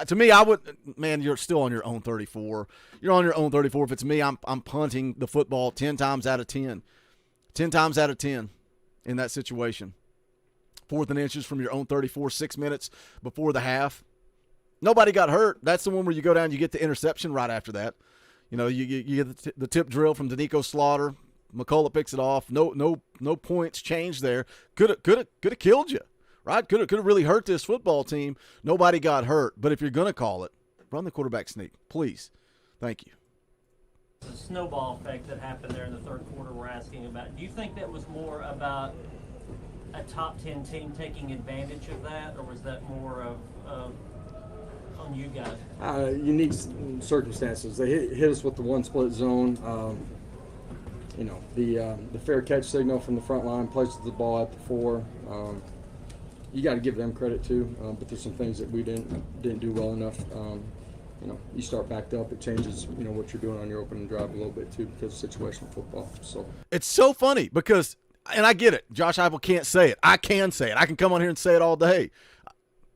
To me, you're still on your own 34. You're on your own 34. If it's me, I'm punting the football 10 times out of 10. 10 times out of 10 in that situation. 4th and inches from your own 34, 6 minutes before the half. Nobody got hurt. That's the one where you go down, you get the interception right after that. You get the tip drill from Danico Slaughter. McCullough picks it off. No points changed there. Could have killed you, right? Could have really hurt this football team. Nobody got hurt. But if you're gonna call it, run the quarterback sneak, please. Thank you. The snowball effect that happened there in the 3rd quarter we're asking about. Do you think that was more about a top 10 team taking advantage of that, or was that more of on you guys? Unique circumstances. They hit us with the one split zone. The fair catch signal from the front line, places the ball at the 4. You got to give them credit too, but there's some things that we didn't do well enough. You start backed up, it changes what you're doing on your opening drive a little bit too, because of situational football. So it's so funny because, and I get it, Josh Hypel can't say it. I can say it. I can come on here and say it all day.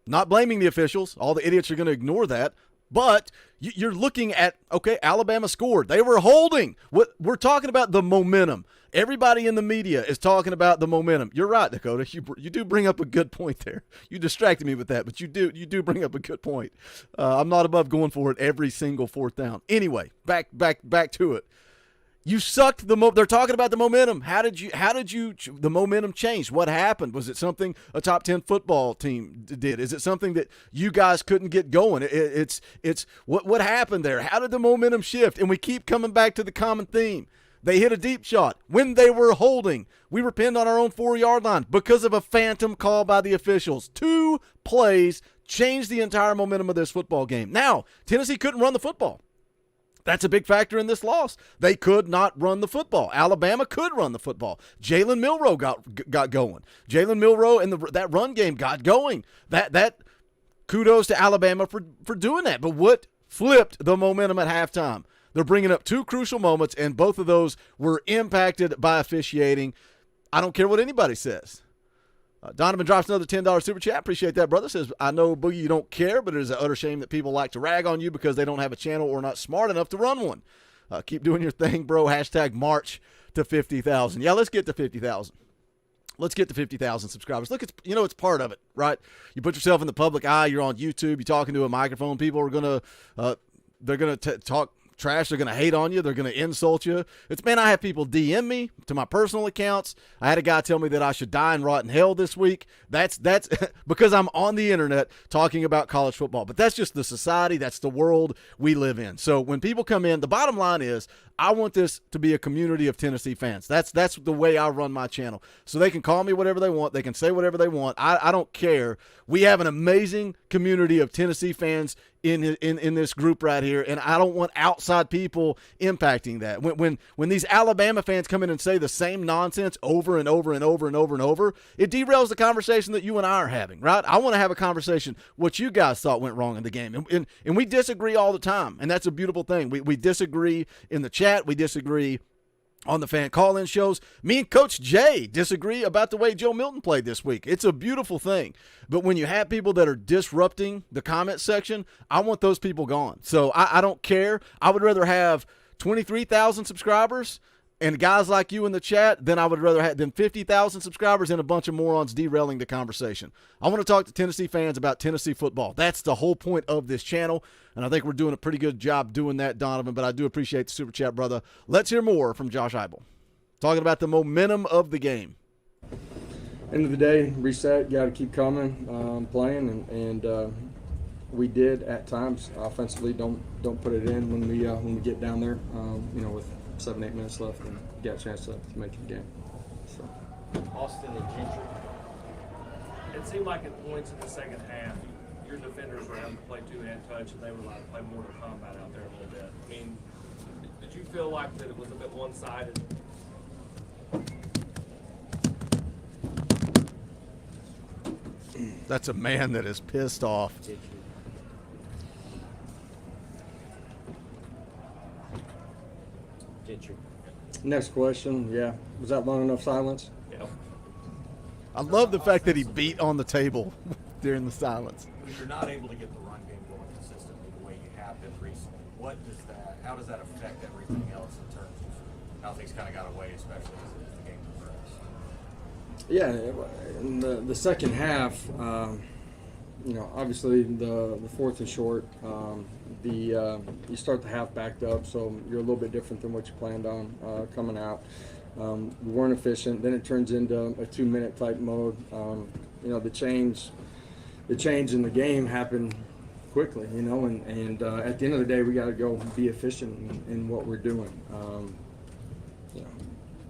Not blaming the officials. All the idiots are going to ignore that. But you're looking at, okay, Alabama scored. They were holding. We're talking about the momentum. Everybody in the media is talking about the momentum. You're right, Dakota. You do bring up a good point there. You distracted me with that, but you do bring up a good point. I'm not above going for it every single 4th down. Anyway, back to it. You sucked they're talking about the momentum. How did the momentum change? What happened? Was it something a top 10 football team did? Is it something that you guys couldn't get going? It's what happened there? How did the momentum shift? And we keep coming back to the common theme. They hit a deep shot when they were holding. We were pinned on our own 4-yard line because of a phantom call by the officials. 2 plays changed the entire momentum of this football game. Now, Tennessee couldn't run the football. That's a big factor in this loss. They could not run the football. Alabama could run the football. Jalen Milroe got going. Jalen Milroe and that run game got going. That kudos to Alabama for doing that. But what flipped the momentum at halftime? They're bringing up 2 crucial moments, and both of those were impacted by officiating. I don't care what anybody says. Donovan drops another $10 super chat. Appreciate that, brother. Says, I know, Boogie, you don't care, but it is an utter shame that people like to rag on you because they don't have a channel or not smart enough to run one. Keep doing your thing, bro. Hashtag March to 50,000. Yeah, let's get to 50,000. Let's get to 50,000 subscribers. Look, it's part of it, right? You put yourself in the public eye. You're on YouTube. You're talking to a microphone. People are going to talk trash. They're going to hate on you. They're going to insult you. I have people DM me to my personal accounts. I had a guy tell me that I should die and rot in hell this week. That's because I'm on the internet talking about college football. But that's just the society. That's the world we live in. So when people come in, the bottom line is I want this to be a community of Tennessee fans. That's the way I run my channel. So they can call me whatever they want. They can say whatever they want. I don't care. We have an amazing community of Tennessee fans in this group right here, and I don't want outside people impacting that. When these Alabama fans come in and say the same nonsense over and over and over and over and over, it derails the conversation that you and I are having, right? I want to have a conversation what you guys thought went wrong in the game, and we disagree all the time, and that's a beautiful thing. We disagree in the chat. We disagree on the fan call-in shows. Me and Coach Jay disagree about the way Joe Milton played this week. It's a beautiful thing. But when you have people that are disrupting the comment section, I want those people gone. So I don't care. I would rather have 23,000 subscribers and guys like you in the chat than I would rather have than 50,000 subscribers and a bunch of morons derailing the conversation. I want to talk to Tennessee fans about Tennessee football. That's the whole point of this channel, and I think we're doing a pretty good job doing that, Donovan, but I do appreciate the super chat, brother. Let's hear more from Josh Hypel, talking about the momentum of the game. End of the day, reset, got to keep coming, playing, and we did at times offensively don't put it in when we get down there, with 7-8 minutes left and get a chance to make the game. So. Austin and Gentry. It seemed like at points in the second half, your defenders were having to play two-hand touch, and they were allowed to play Mortal Kombat out there a little bit. I mean, did you feel like that it was a bit one-sided? That's a man that is pissed off. Next question. Yeah. Was that long enough silence? Yeah. I love the fact that he beat on the table during the silence. If you're not able to get the run game going consistently the way you have been recently, how does that affect everything else in terms of how things kind of got away, especially as the game progressed? Yeah. In the second half, obviously the fourth and short, you start the half backed up, so you're a little bit different than what you planned on coming out. We weren't efficient. Then it turns into a 2-minute type mode. The change in the game happened quickly, and at the end of the day, we got to go be efficient in what we're doing.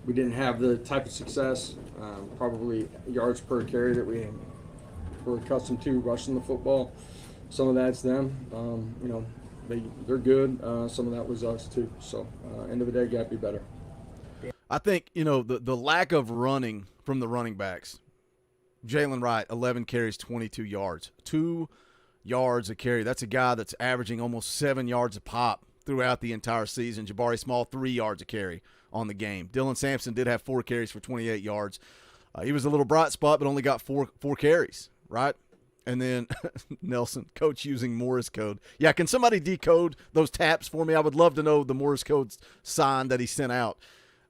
We didn't have the type of success, probably yards per carry that we were accustomed to rushing the football. Some of that's them. They're good. Some of that was us too. So end of the day, got to be better. I think, the lack of running from the running backs. Jalen Wright, 11 carries, 22 yards. 2 yards a carry. That's a guy that's averaging almost 7 yards a pop throughout the entire season. Jabari Small, 3 yards a carry on the game. Dylan Sampson did have 4 carries for 28 yards. He was a little bright spot, but only got four carries, right? And then Nelson, coach using Morse code. Yeah, can somebody decode those taps for me? I would love to know the Morse code sign that he sent out.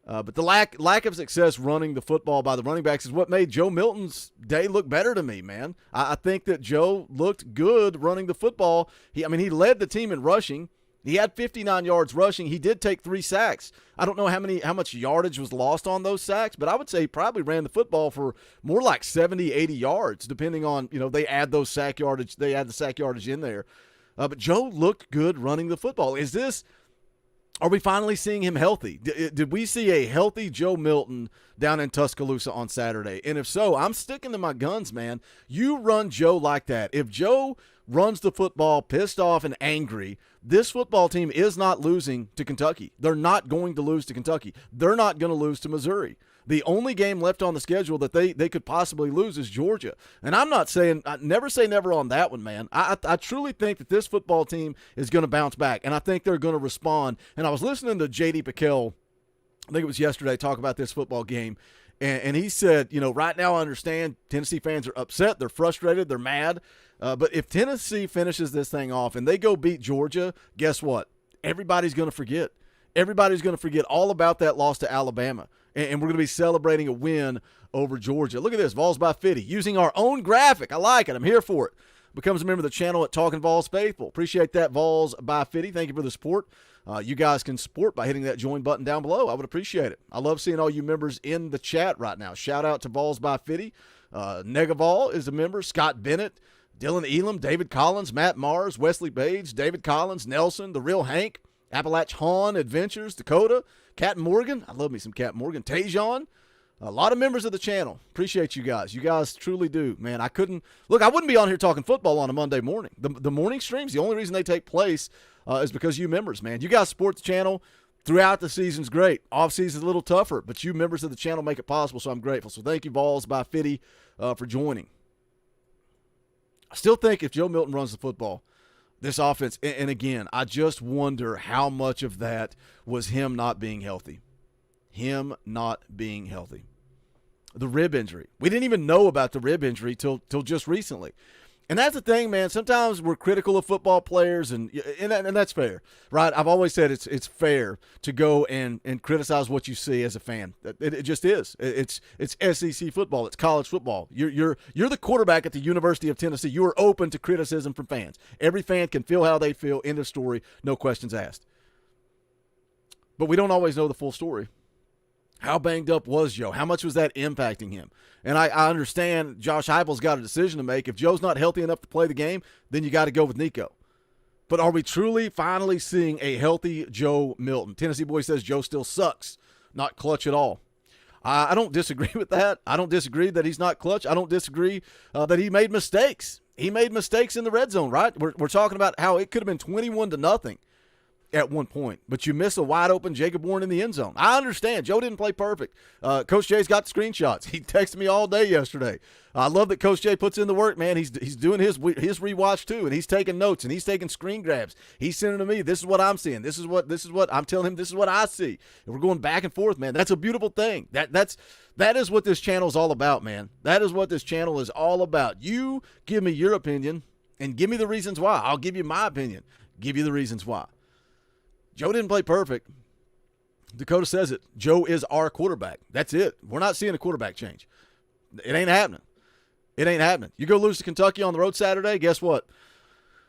But the lack of success running the football by the running backs is what made Joe Milton's day look better to me, man. I think that Joe looked good running the football. He led the team in rushing. He had 59 yards rushing. He did take 3 sacks. I don't know how much yardage was lost on those sacks, but I would say he probably ran the football for more like 70, 80 yards, depending on, they add the sack yardage in there. But Joe looked good running the football. Are we finally seeing him healthy? Did we see a healthy Joe Milton down in Tuscaloosa on Saturday? And if so, I'm sticking to my guns, man. You run Joe like that. If Joe runs the football pissed off and angry, this football team is not losing to Kentucky. They're not going to lose to Kentucky. They're not going to lose to Missouri. The only game left on the schedule that they could possibly lose is Georgia. And I'm not saying – I never say never on that one, man. I truly think that this football team is going to bounce back, and I think they're going to respond. And I was listening to J.D. Pickell, I think it was yesterday, talk about this football game, and he said, right now I understand Tennessee fans are upset. They're frustrated. They're mad. But if Tennessee finishes this thing off and they go beat Georgia, guess what? Everybody's going to forget. Everybody's going to forget all about that loss to Alabama. And we're going to be celebrating a win over Georgia. Look at this, Vols by Fitty, using our own graphic. I like it. I'm here for it. Becomes a member of the channel at Talkin Vols Faithful. Appreciate that, Vols by Fitty. Thank you for the support. You guys can support by hitting that join button down below. I would appreciate it. I love seeing all you members in the chat right now. Shout out to Vols by Fitty. Negavol is a member. Scott Bennett, Dylan Elam, David Collins, Matt Mars, Wesley Page, David Collins, Nelson, The Real Hank, Appalach Hawn Adventures, Dakota, Captain Morgan. I love me some Captain Morgan. Tajon. A lot of members of the channel. Appreciate you guys. You guys truly do, man. I wouldn't be on here talking football on a Monday morning. The morning streams, the only reason they take place is because you members, man. You guys support the channel throughout the season's great. Off season's a little tougher, but you members of the channel make it possible, so I'm grateful. So thank you, Vols by Fitty, for joining. I still think if Joe Milton runs the football, this offense, and again, I just wonder how much of that was him not being healthy. Him not being healthy. The rib injury. We didn't even know about the rib injury till just recently. And that's the thing, man. Sometimes we're critical of football players, and that's fair, right? I've always said it's fair to go and criticize what you see as a fan. It just is. It's SEC football. It's college football. You're the quarterback at the University of Tennessee. You are open to criticism from fans. Every fan can feel how they feel. End of story. No questions asked. But we don't always know the full story. How banged up was Joe? How much was that impacting him? And I understand Josh Heupel's got a decision to make. If Joe's not healthy enough to play the game, then you got to go with Nico. But are we truly finally seeing a healthy Joe Milton? Tennessee Boy says Joe still sucks, not clutch at all. I don't disagree with that. I don't disagree that he's not clutch. I don't disagree that he made mistakes. He made mistakes in the red zone, right? We're talking about how it could have been 21-0 at one point, but you miss a wide-open Jacob Warren in the end zone. I understand. Joe didn't play perfect. Coach J's got the screenshots. He texted me all day yesterday. I love that Coach J puts in the work, man. He's doing his rewatch too, and he's taking notes, and he's taking screen grabs. He's sending to me, this is what I'm seeing. This is what I'm telling him. This is what I see. And we're going back and forth, man. That's a beautiful thing. That is what this channel is all about, man. That is what this channel is all about. You give me your opinion, and give me the reasons why. I'll give you my opinion. Give you the reasons why. Joe didn't play perfect. Dakota says it. Joe is our quarterback. That's it. We're not seeing a quarterback change. It ain't happening. It ain't happening. You go lose to Kentucky on the road Saturday, guess what?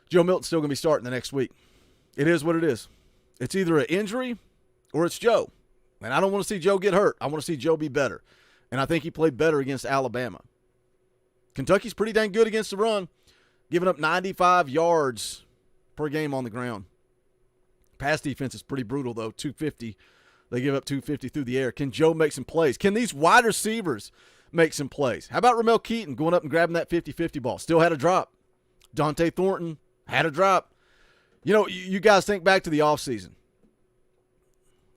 Joe Milton's still going to be starting the next week. It is what it is. It's either an injury or it's Joe. And I don't want to see Joe get hurt. I want to see Joe be better. And I think he played better against Alabama. Kentucky's pretty dang good against the run, giving up 95 yards per game on the ground. Pass defense is pretty brutal, though, 250. They give up 250 through the air. Can Joe make some plays? Can these wide receivers make some plays? How about Ramel Keaton going up and grabbing that 50-50 ball? Still had a drop. Dante Thornton had a drop. You know, you guys think back to the offseason.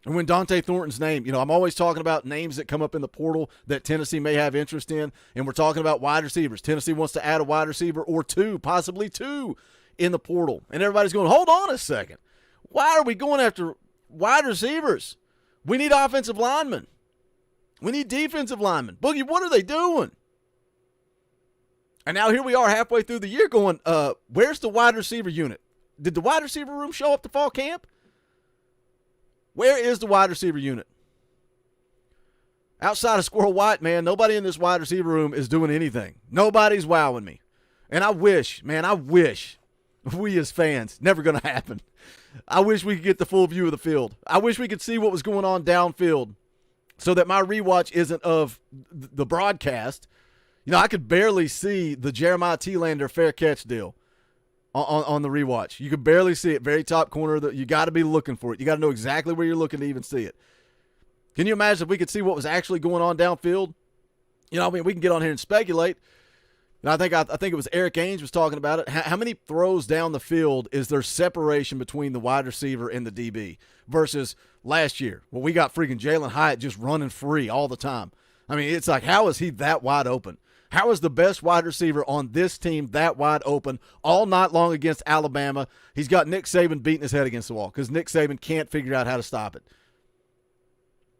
And when Dante Thornton's name, I'm always talking about names that come up in the portal that Tennessee may have interest in, and we're talking about wide receivers. Tennessee wants to add a wide receiver or two, possibly two, in the portal. And everybody's going, hold on a second. Why are we going after wide receivers? We need offensive linemen. We need defensive linemen. Boogie, what are they doing? And now here we are halfway through the year going, where's the wide receiver unit? Did the wide receiver room show up to fall camp? Where is the wide receiver unit? Outside of Squirrel White, man, nobody in this wide receiver room is doing anything. Nobody's wowing me. And I wish we as fans, never going to happen. I wish we could get the full view of the field. I wish we could see what was going on downfield so that my rewatch isn't of the broadcast. I could barely see the Jeremiah Thielander fair catch deal on the rewatch. You could barely see it, very top corner. You got to be looking for it. You got to know exactly where you're looking to even see it. Can you imagine if we could see what was actually going on downfield? We can get on here and speculate. And I think it was Eric Ainge was talking about it. How many throws down the field is there separation between the wide receiver and the DB versus last year? Well, we got freaking Jalen Hyatt just running free all the time. It's like, how is he that wide open? How is the best wide receiver on this team that wide open all night long against Alabama? He's got Nick Saban beating his head against the wall because Nick Saban can't figure out how to stop it.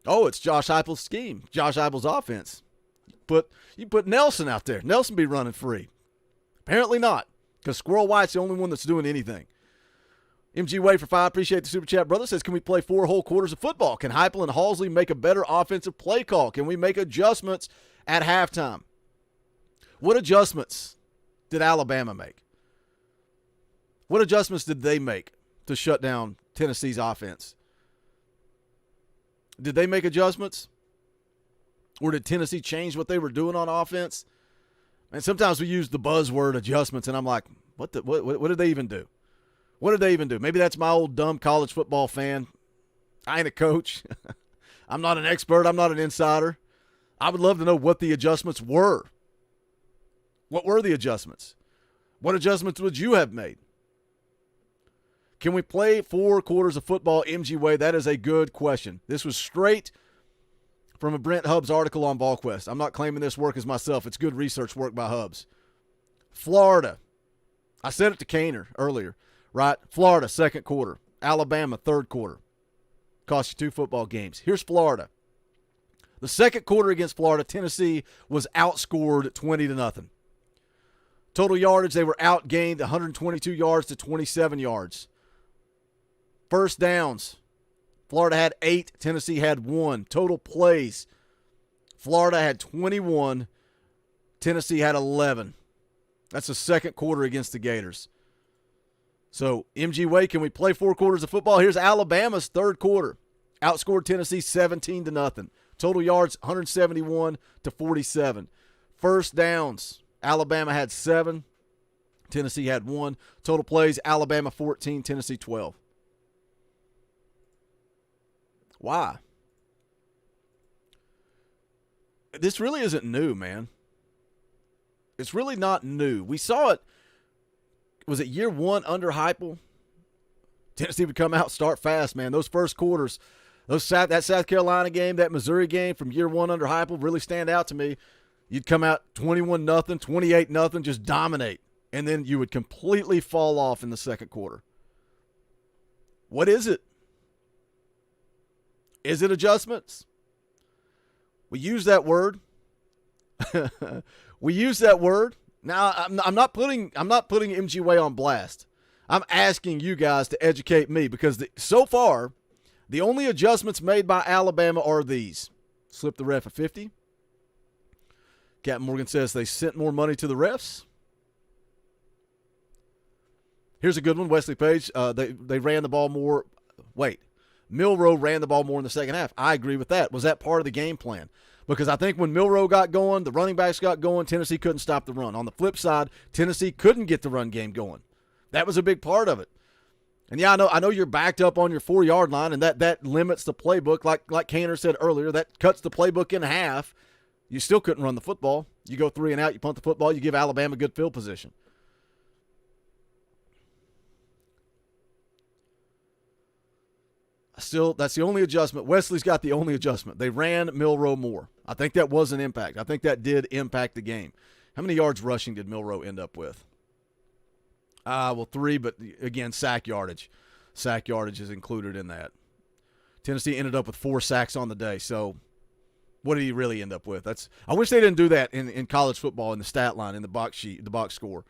Oh, it's Josh Heupel's scheme, Josh Heupel's offense. You put Nelson out there. Nelson be running free. Apparently not, because Squirrel White's the only one that's doing anything. MG Way for 5, appreciate the super chat. Brother says, can we play 4 whole quarters of football? Can Hypel and Halsley make a better offensive play call? Can we make adjustments at halftime? What adjustments did Alabama make? What adjustments did they make to shut down Tennessee's offense? Did they make adjustments? Or did Tennessee change what they were doing on offense? And sometimes we use the buzzword adjustments, and I'm like, what did they even do? What did they even do? Maybe that's my old dumb college football fan. I ain't a coach. I'm not an expert. I'm not an insider. I would love to know what the adjustments were. What were the adjustments? What adjustments would you have made? Can we play 4 quarters of football MG way? That is a good question. This was straight from a Brent Hubbs article on VolQuest. I'm not claiming this work as myself. It's good research work by Hubbs. Florida. I said it to Cainer earlier, right? Florida, second quarter. Alabama, third quarter. Cost you 2 football games. Here's Florida. The second quarter against Florida, Tennessee was outscored 20-0. Total yardage, they were outgained 122 yards to 27 yards. First downs, Florida had 8, Tennessee had 1. Total plays, Florida had 21, Tennessee had 11. That's the second quarter against the Gators. So, MG Way, can we play 4 quarters of football? Here's Alabama's third quarter. Outscored Tennessee 17-0. Total yards 171 to 47. First downs, Alabama had 7, Tennessee had 1. Total plays, Alabama 14, Tennessee 12. Why? This really isn't new, man. It's really not new. We saw it. Was it year 1 under Hypel? Tennessee would come out, start fast, man. Those first quarters, that South Carolina game, that Missouri game from year 1 under Hypel really stand out to me. You'd come out 21-0, 28-0, just dominate. And then you would completely fall off in the second quarter. What is it? Is it adjustments? We use that word. We use that word. Now, I'm not putting MG Way on blast. I'm asking you guys to educate me because so far, the only adjustments made by Alabama are these. Slip the ref a 50. Captain Morgan says they sent more money to the refs. Here's a good one, Wesley Page. They ran the ball more. Wait. Milroe ran the ball more in the second half. I agree with that. Was that part of the game plan? Because I think when Milroe got going, the running backs got going, Tennessee couldn't stop the run. On the flip side, Tennessee couldn't get the run game going. That was a big part of it. And yeah, I know you're backed up on your 4-yard line, and that limits the playbook. Like Cainer said earlier, that cuts the playbook in half. You still couldn't run the football. You go 3 and out, you punt the football, you give Alabama good field position. Still, that's the only adjustment. Wesley's got the only adjustment. They ran Milroe more. I think that was an impact. I think that did impact the game. How many yards rushing did Milroe end up with? 3, but again, sack yardage. Sack yardage is included in that. Tennessee ended up with 4 sacks on the day. So what did he really end up with? I wish they didn't do that in college football in the stat line, in the box sheet, the box score.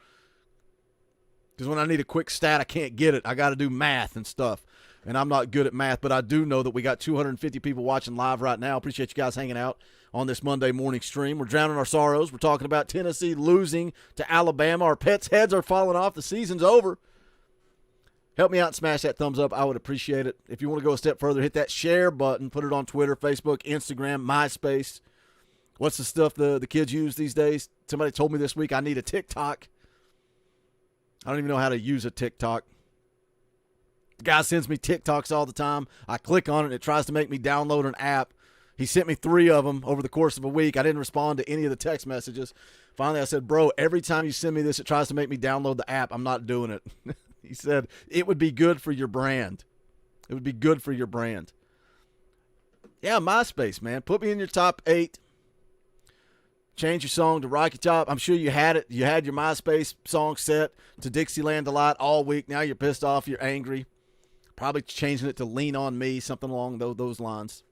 Because when I need a quick stat, I can't get it. I got to do math and stuff. And I'm not good at math, but I do know that we got 250 people watching live right now. Appreciate you guys hanging out on this Monday morning stream. We're drowning our sorrows. We're talking about Tennessee losing to Alabama. Our pets' heads are falling off. The season's over. Help me out and smash that thumbs up. I would appreciate it. If you want to go a step further, hit that share button. Put it on Twitter, Facebook, Instagram, MySpace. What's the stuff the kids use these days? Somebody told me this week I need a TikTok. I don't even know how to use a TikTok. The guy sends me TikToks all the time. I click on it, and it tries to make me download an app. He sent me 3 of them over the course of a week. I didn't respond to any of the text messages. Finally, I said, bro, every time you send me this, it tries to make me download the app. I'm not doing it. He said, it would be good for your brand. It would be good for your brand. Yeah, MySpace, man. Put me in your top 8. Change your song to Rocky Top. I'm sure you had it. You had your MySpace song set to Dixieland Delight all week. Now you're pissed off. You're angry. Probably changing it to Lean on Me, something along those lines.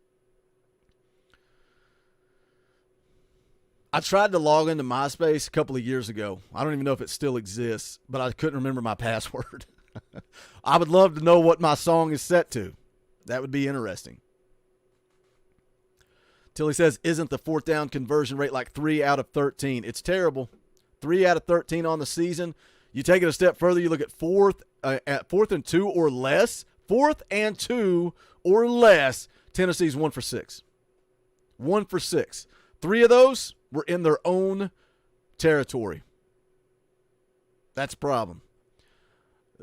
I tried to log into MySpace a couple of years ago. I don't even know if it still exists, but I couldn't remember my password. I would love to know what my song is set to. That would be interesting. Tilly says, isn't the 4th down conversion rate like 3 out of 13? It's terrible. 3 out of 13 on the season. You take it a step further, you look at 4th and 2 or less. 4th and 2 or less, Tennessee's 1 for 6. 1 for 6. 3 of those were in their own territory. That's a problem.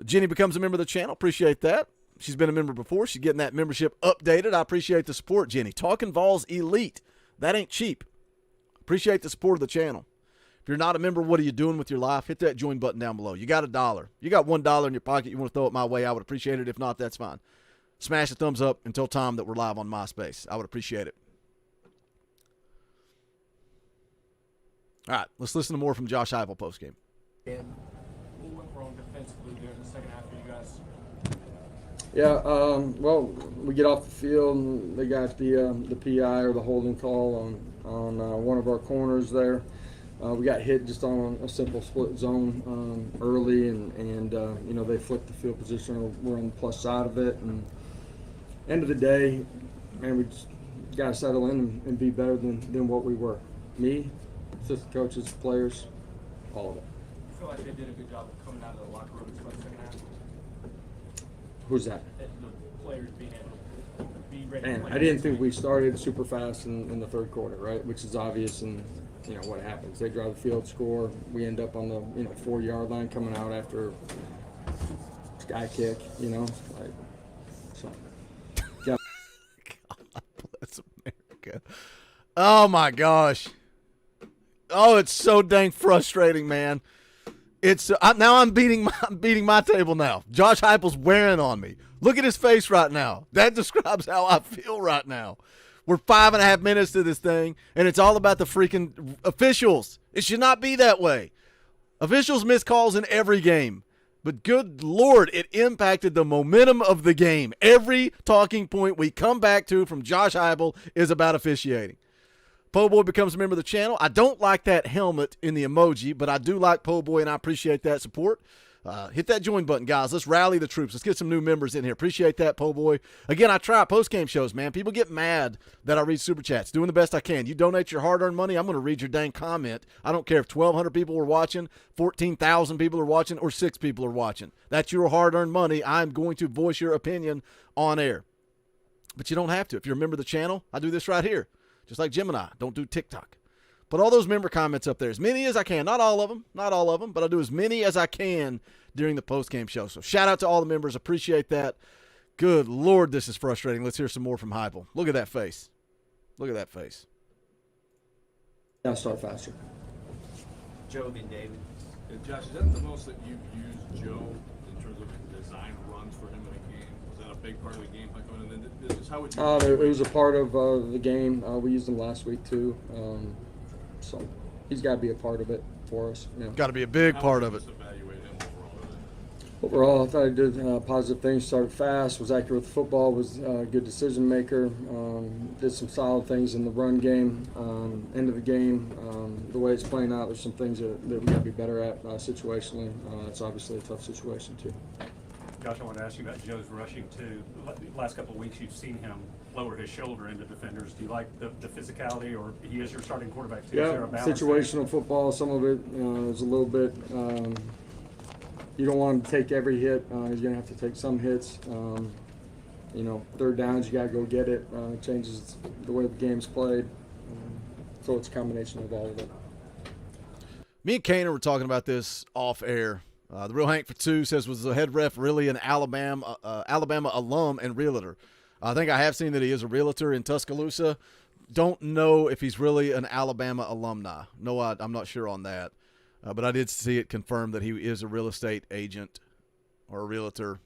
Jenny becomes a member of the channel. Appreciate that. She's been a member before. She's getting that membership updated. I appreciate the support, Jenny. Talkin VAWLS Elite. That ain't cheap. Appreciate the support of the channel. If you're not a member, what are you doing with your life? Hit that join button down below. You got $1. You got $1 in your pocket. You want to throw it my way, I would appreciate it. If not, that's fine. Smash the thumbs up and tell Tom that we're live on MySpace. I would appreciate it. All right, let's listen to more from Josh Hypel postgame. What went wrong defensively there in the second half for you guys? Yeah, well, we get off the field and they got the PI or the holding call on one of our corners there. We got hit just on a simple split zone early, and you know, they flipped the field position. We're on the plus side of it, and end of the day, man, we just got to settle in and be better than what we were. Me, assistant coaches, players, all of it. I feel like they did a good job of coming out of the locker room for the second half. Who's that? The players being able to be ready. And I didn't think we started super fast in the third quarter, right? Which is obvious, and you know what happens. They drive the field, score. We end up on the 4-yard line coming out after sky kick. Like so. Yeah. God bless America. Oh my gosh. Oh, it's so dang frustrating, man. It's now I'm beating my table now. Josh Hypel's wearing on me. Look at his face right now. That describes how I feel right now. We're 5.5 minutes to this thing, and it's all about the freaking officials. It should not be that way. Officials miss calls in every game. But good Lord, it impacted the momentum of the game. Every talking point we come back to from Josh Hypel is about officiating. Po' Boy becomes a member of the channel. I don't like that helmet in the emoji, but I do like Po' Boy, and I appreciate that support. Hit that join button, guys. Let's rally the troops. Let's get some new members in here. Appreciate that, Po' Boy. Again, I try post-game shows, man. People get mad that I read Super Chats. Doing the best I can. You donate your hard-earned money, I'm going to read your dang comment. I don't care if 1,200 people are watching, 14,000 people are watching, or 6 people are watching. That's your hard-earned money. I'm going to voice your opinion on air. But you don't have to. If you're a member of the channel, I do this right here. Just like Jim and I don't do TikTok. Put all those member comments up there, as many as I can. Not all of them, but I do as many as I can during the post-game show. So shout out to all the members. Appreciate that. Good Lord, this is frustrating. Let's hear some more from Hypel. Look at that face. Look at that face. Gotta start faster. Joe and David. Josh, is that the most that you've used Joe in terms of design runs for him in a game? Was that a big part of the game plan coming in? How would you it was a part of the game. We used him last week too. So he's got to be a part of it for us. Got to be a big part of it. Overall, I thought he did positive things. Started fast, was accurate with the football, was a good decision maker. Did some solid things in the run game. End of the game, the way it's playing out, there's some things that we got to be better at situationally. It's obviously a tough situation too. Josh, I want to ask you about Joe's rushing too. The last couple of weeks, you've seen him lower his shoulder into defenders. Do you like the physicality, or he is your starting quarterback too? Yeah, situational football. Some of it is a little bit you don't want him to take every hit. He's going to have to take some hits. Third downs, you got to go get it. It changes the way the game's played. So it's a combination of all of it. Me and Cain were talking about this off air. The Real Hank for Two says, was the head ref really an Alabama alum and realtor? I think I have seen that he is a realtor in Tuscaloosa. Don't know if he's really an Alabama alumni. No, I'm not sure on that. But I did see it confirmed that he is a real estate agent or a realtor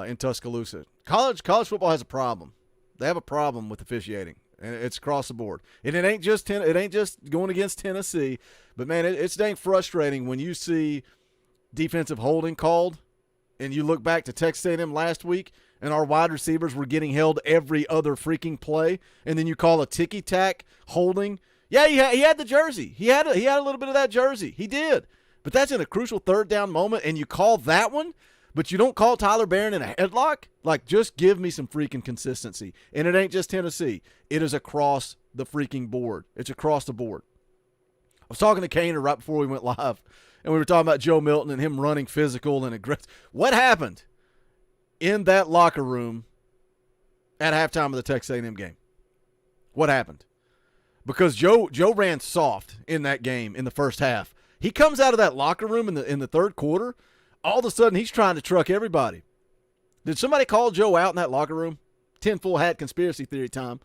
in Tuscaloosa. College football has a problem. They have a problem with officiating, and it's across the board. And it ain't just going against Tennessee, but man, it's dang frustrating when you see defensive holding called, and you look back to Texas A&M last week, and our wide receivers were getting held every other freaking play, and then you call a ticky-tack holding. Yeah, he had the jersey. He had a little bit of that jersey. He did. But that's in a crucial third down moment, and you call that one, but you don't call Tyler Barron in a headlock? Like, just give me some freaking consistency. And it ain't just Tennessee. It is across the freaking board. It's across the board. I was talking to Cain right before we went live, and we were talking about Joe Milton and him running physical and aggressive. What happened in that locker room at halftime of the Texas A&M game? What happened? Because Joe ran soft in that game in the first half. He comes out of that locker room in the third quarter. All of a sudden, he's trying to truck everybody. Did somebody call Joe out in that locker room? Tinfoil hat conspiracy theory time.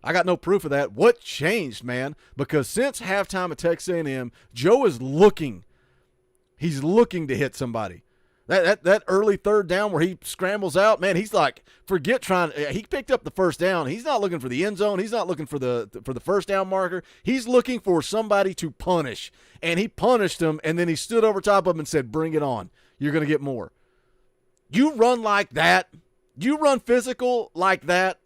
I got no proof of that. What changed, man? Because since halftime at Texas A&M, Joe is looking. He's looking to hit somebody. That early third down where he scrambles out, man, he's like, forget trying. He picked up the first down. He's not looking for the end zone. He's not looking for the first down marker. He's looking for somebody to punish. And he punished him, and then he stood over top of him and said, bring it on. You're going to get more. You run like that. You run physical like that.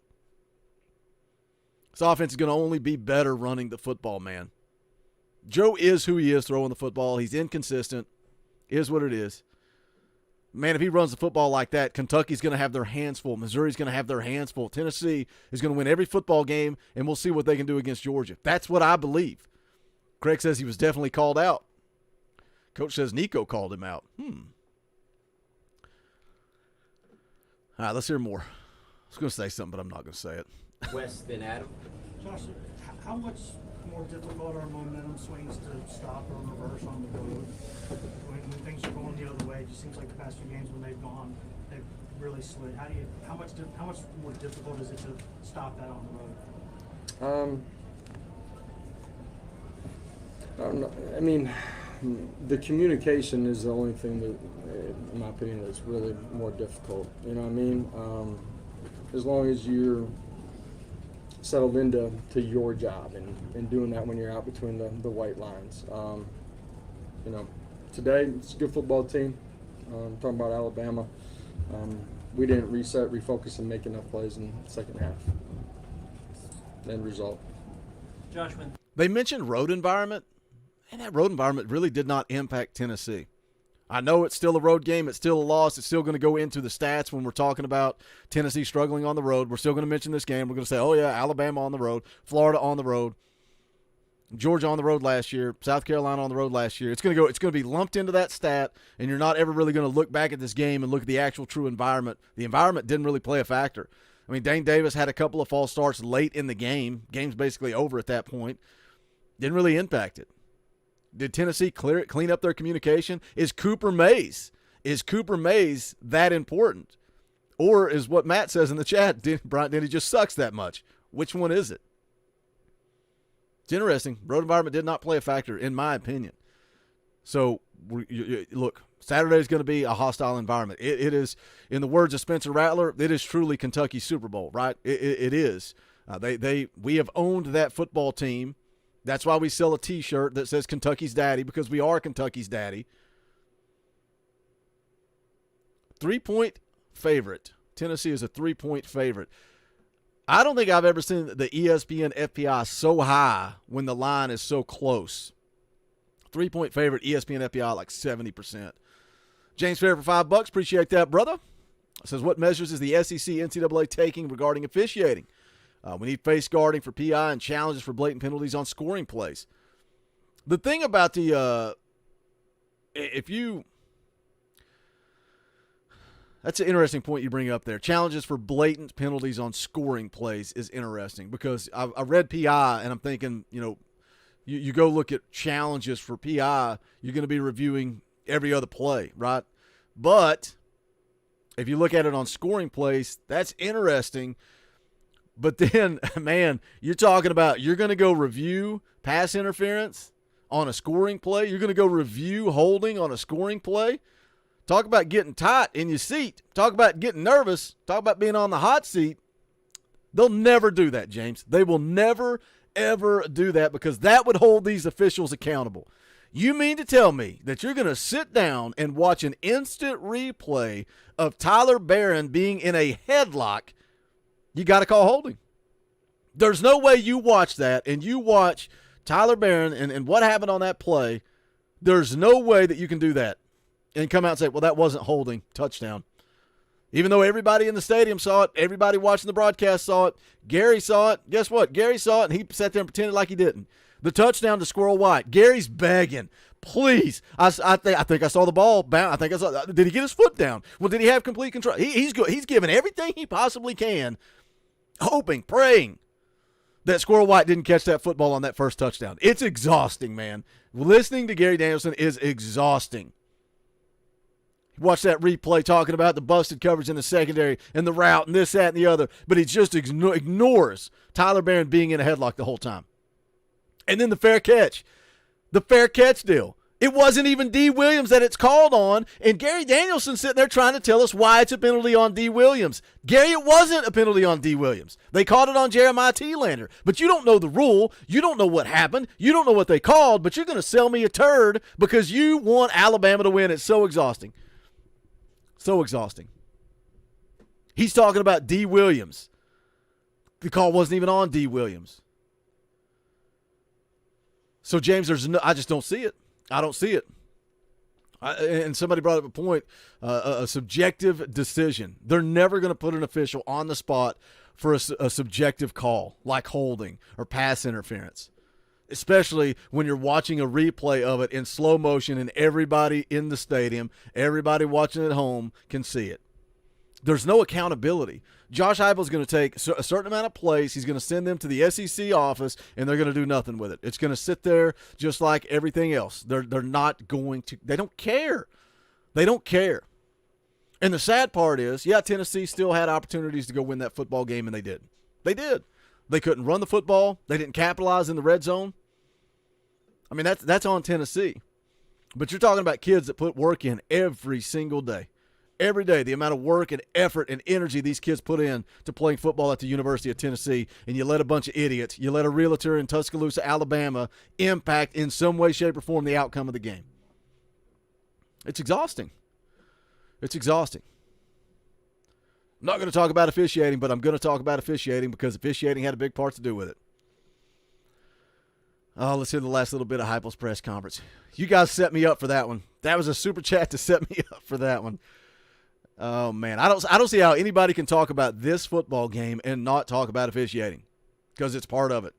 This offense is going to only be better running the football, man. Joe is who he is throwing the football. He's inconsistent. Is what it is. Man, if he runs the football like that, Kentucky's going to have their hands full. Missouri's going to have their hands full. Tennessee is going to win every football game, and we'll see what they can do against Georgia. That's what I believe. Craig says he was definitely called out. Coach says Nico called him out. All right, let's hear more. I was going to say something, but I'm not going to say it. Wes, then Adam. Josh, how much more difficult are momentum swings to stop or reverse on the road? When things are going the other way, it just seems like the past few games when they've gone, they've really slid. How much more difficult is it to stop that on the road? I don't know. I mean, the communication is the only thing that, in my opinion, that's really more difficult. You know what I mean? As long as you're settled into your job and doing that when you're out between the white lines. Today it's a good football team. Talking about Alabama. We didn't reset, refocus, and make enough plays in the second half. End result. Josh, They mentioned road environment, and that road environment really did not impact Tennessee. I know it's still a road game. It's still a loss. It's still going to go into the stats when we're talking about Tennessee struggling on the road. We're still going to mention this game. We're going to say, oh, yeah, Alabama on the road, Florida on the road, Georgia on the road last year, South Carolina on the road last year. It's going to be lumped into that stat, and you're not ever really going to look back at this game and look at the actual true environment. The environment didn't really play a factor. I mean, Dane Davis had a couple of false starts late in the game. Game's basically over at that point. Didn't really impact it. Did Tennessee clean up their communication? Is Cooper Mays that important? Or is what Matt says in the chat, Bryant Denny just sucks that much? Which one is it? It's interesting. Road environment did not play a factor, in my opinion. So, look, Saturday is going to be a hostile environment. It is, in the words of Spencer Rattler, it is truly Kentucky's Super Bowl, right? It is. We have owned that football team. That's why we sell a T-shirt that says Kentucky's Daddy, because we are Kentucky's Daddy. 3-point favorite. Tennessee is a 3-point favorite. I don't think I've ever seen the ESPN FPI so high when the line is so close. 3-point favorite, ESPN FPI like 70%. James Fair for $5. Appreciate that, brother. Says, what measures is the SEC NCAA taking regarding officiating? We need face guarding for PI and challenges for blatant penalties on scoring plays. The thing about the if you That's an interesting point you bring up there. Challenges for blatant penalties on scoring plays is interesting because I read PI and I'm thinking, you go look at challenges for PI, you're going to be reviewing every other play, right? But if you look at it on scoring plays, that's interesting. But then, man, you're talking about you're going to go review pass interference on a scoring play. You're going to go review holding on a scoring play. Talk about getting tight in your seat. Talk about getting nervous. Talk about being on the hot seat. They'll never do that, James. They will never, ever do that because that would hold these officials accountable. You mean to tell me that you're going to sit down and watch an instant replay of Tyler Barron being in a headlock? You got to call holding. There's no way you watch that and you watch Tyler Barron and what happened on that play. There's no way that you can do that and come out and say, well, that wasn't holding, touchdown. Even though everybody in the stadium saw it, everybody watching the broadcast saw it, Gary saw it. Guess what? Gary saw it, and he sat there and pretended like he didn't. The touchdown to Squirrel White. Gary's begging, please. I think I saw the ball bounce. I think I saw. Did he get his foot down? Well, did he have complete control? He's good. He's giving everything he possibly can, hoping, praying that Squirrel White didn't catch that football on that first touchdown. It's exhausting, man. Listening to Gary Danielson is exhausting. Watch that replay talking about the busted coverage in the secondary and the route and this, that, and the other, but he just ignores Tyler Barron being in a headlock the whole time. And then the fair catch deal. It wasn't even D. Williams that it's called on, and Gary Danielson sitting there trying to tell us why it's a penalty on D. Williams. Gary, it wasn't a penalty on D. Williams. They called it on Jeremiah Telander, but you don't know the rule. You don't know what happened. You don't know what they called, but you're going to sell me a turd because you want Alabama to win. It's so exhausting. So exhausting. He's talking about D. Williams. The call wasn't even on D. Williams. So, James, I just don't see it. I don't see it. And somebody brought up a point, a subjective decision. They're never going to put an official on the spot for a subjective call, like holding or pass interference, especially when you're watching a replay of it in slow motion and everybody in the stadium, everybody watching at home can see it. There's no accountability. Josh Heupel is going to take a certain amount of plays. He's going to send them to the SEC office, and they're going to do nothing with it. It's going to sit there just like everything else. They're not going to – they don't care. They don't care. And the sad part is, yeah, Tennessee still had opportunities to go win that football game, and they did. They did. They couldn't run the football. They didn't capitalize in the red zone. I mean, that's on Tennessee. But you're talking about kids that put work in every single day. Every day, the amount of work and effort and energy these kids put in to playing football at the University of Tennessee, and you let a bunch of idiots, you let a realtor in Tuscaloosa, Alabama, impact in some way, shape, or form the outcome of the game. It's exhausting. It's exhausting. I'm not going to talk about officiating, but I'm going to talk about officiating because officiating had a big part to do with it. Oh, let's hear the last little bit of Heupel's press conference. You guys set me up for that one. That was a super chat to set me up for that one. Oh, man. I don't see how anybody can talk about this football game and not talk about officiating because it's part of it.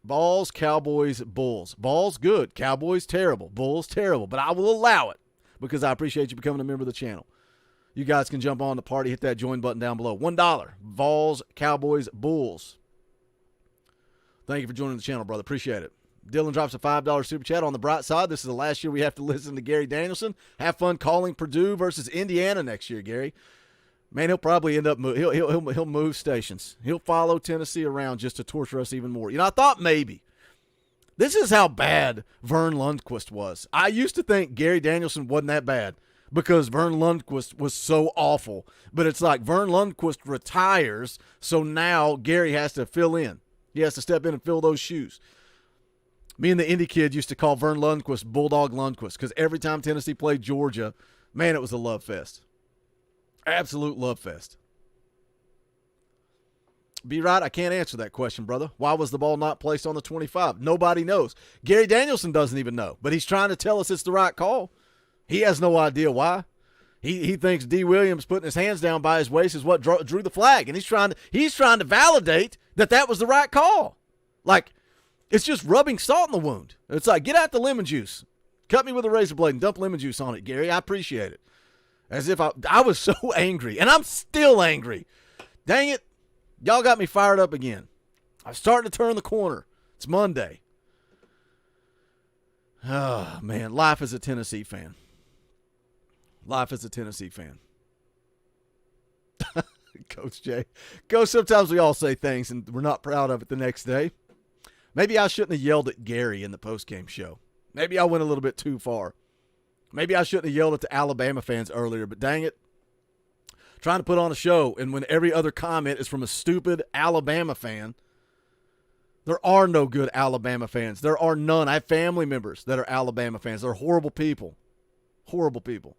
Balls, Cowboys, Bulls. Balls, good. Cowboys, terrible. Bulls, terrible. But I will allow it because I appreciate you becoming a member of the channel. You guys can jump on the party, hit that join button down below. $1. Vols, Cowboys, Bulls. Thank you for joining the channel, brother. Appreciate it. Dylan drops a $5 super chat. On the bright side, this is the last year we have to listen to Gary Danielson. Have fun calling Purdue versus Indiana next year, Gary. Man, he'll probably end up he'll move stations. He'll follow Tennessee around just to torture us even more. I thought maybe. This is how bad Vern Lundquist was. I used to think Gary Danielson wasn't that bad because Vern Lundquist was so awful. But it's like Vern Lundquist retires, so now Gary has to fill in. He has to step in and fill those shoes. Me and the Indy kid used to call Vern Lundquist Bulldog Lundquist because every time Tennessee played Georgia, man, it was a love fest. Absolute love fest. Be right, I can't answer that question, brother. Why was the ball not placed on the 25? Nobody knows. Gary Danielson doesn't even know, but he's trying to tell us it's the right call. He has no idea why. He thinks D. Williams putting his hands down by his waist is what drew the flag, and he's trying to validate that was the right call. Like, it's just rubbing salt in the wound. It's like, get out the lemon juice. Cut me with a razor blade and dump lemon juice on it, Gary. I appreciate it. As if I was so angry, and I'm still angry. Dang it. Y'all got me fired up again. I'm starting to turn the corner. It's Monday. Oh, man. Life as a Tennessee fan. Life as a Tennessee fan. Coach Jay. Coach, sometimes we all say things and we're not proud of it the next day. Maybe I shouldn't have yelled at Gary in the postgame show. Maybe I went a little bit too far. Maybe I shouldn't have yelled at the Alabama fans earlier, but dang it. Trying to put on a show, and when every other comment is from a stupid Alabama fan, there are no good Alabama fans. There are none. I have family members that are Alabama fans. They're horrible people. Horrible people.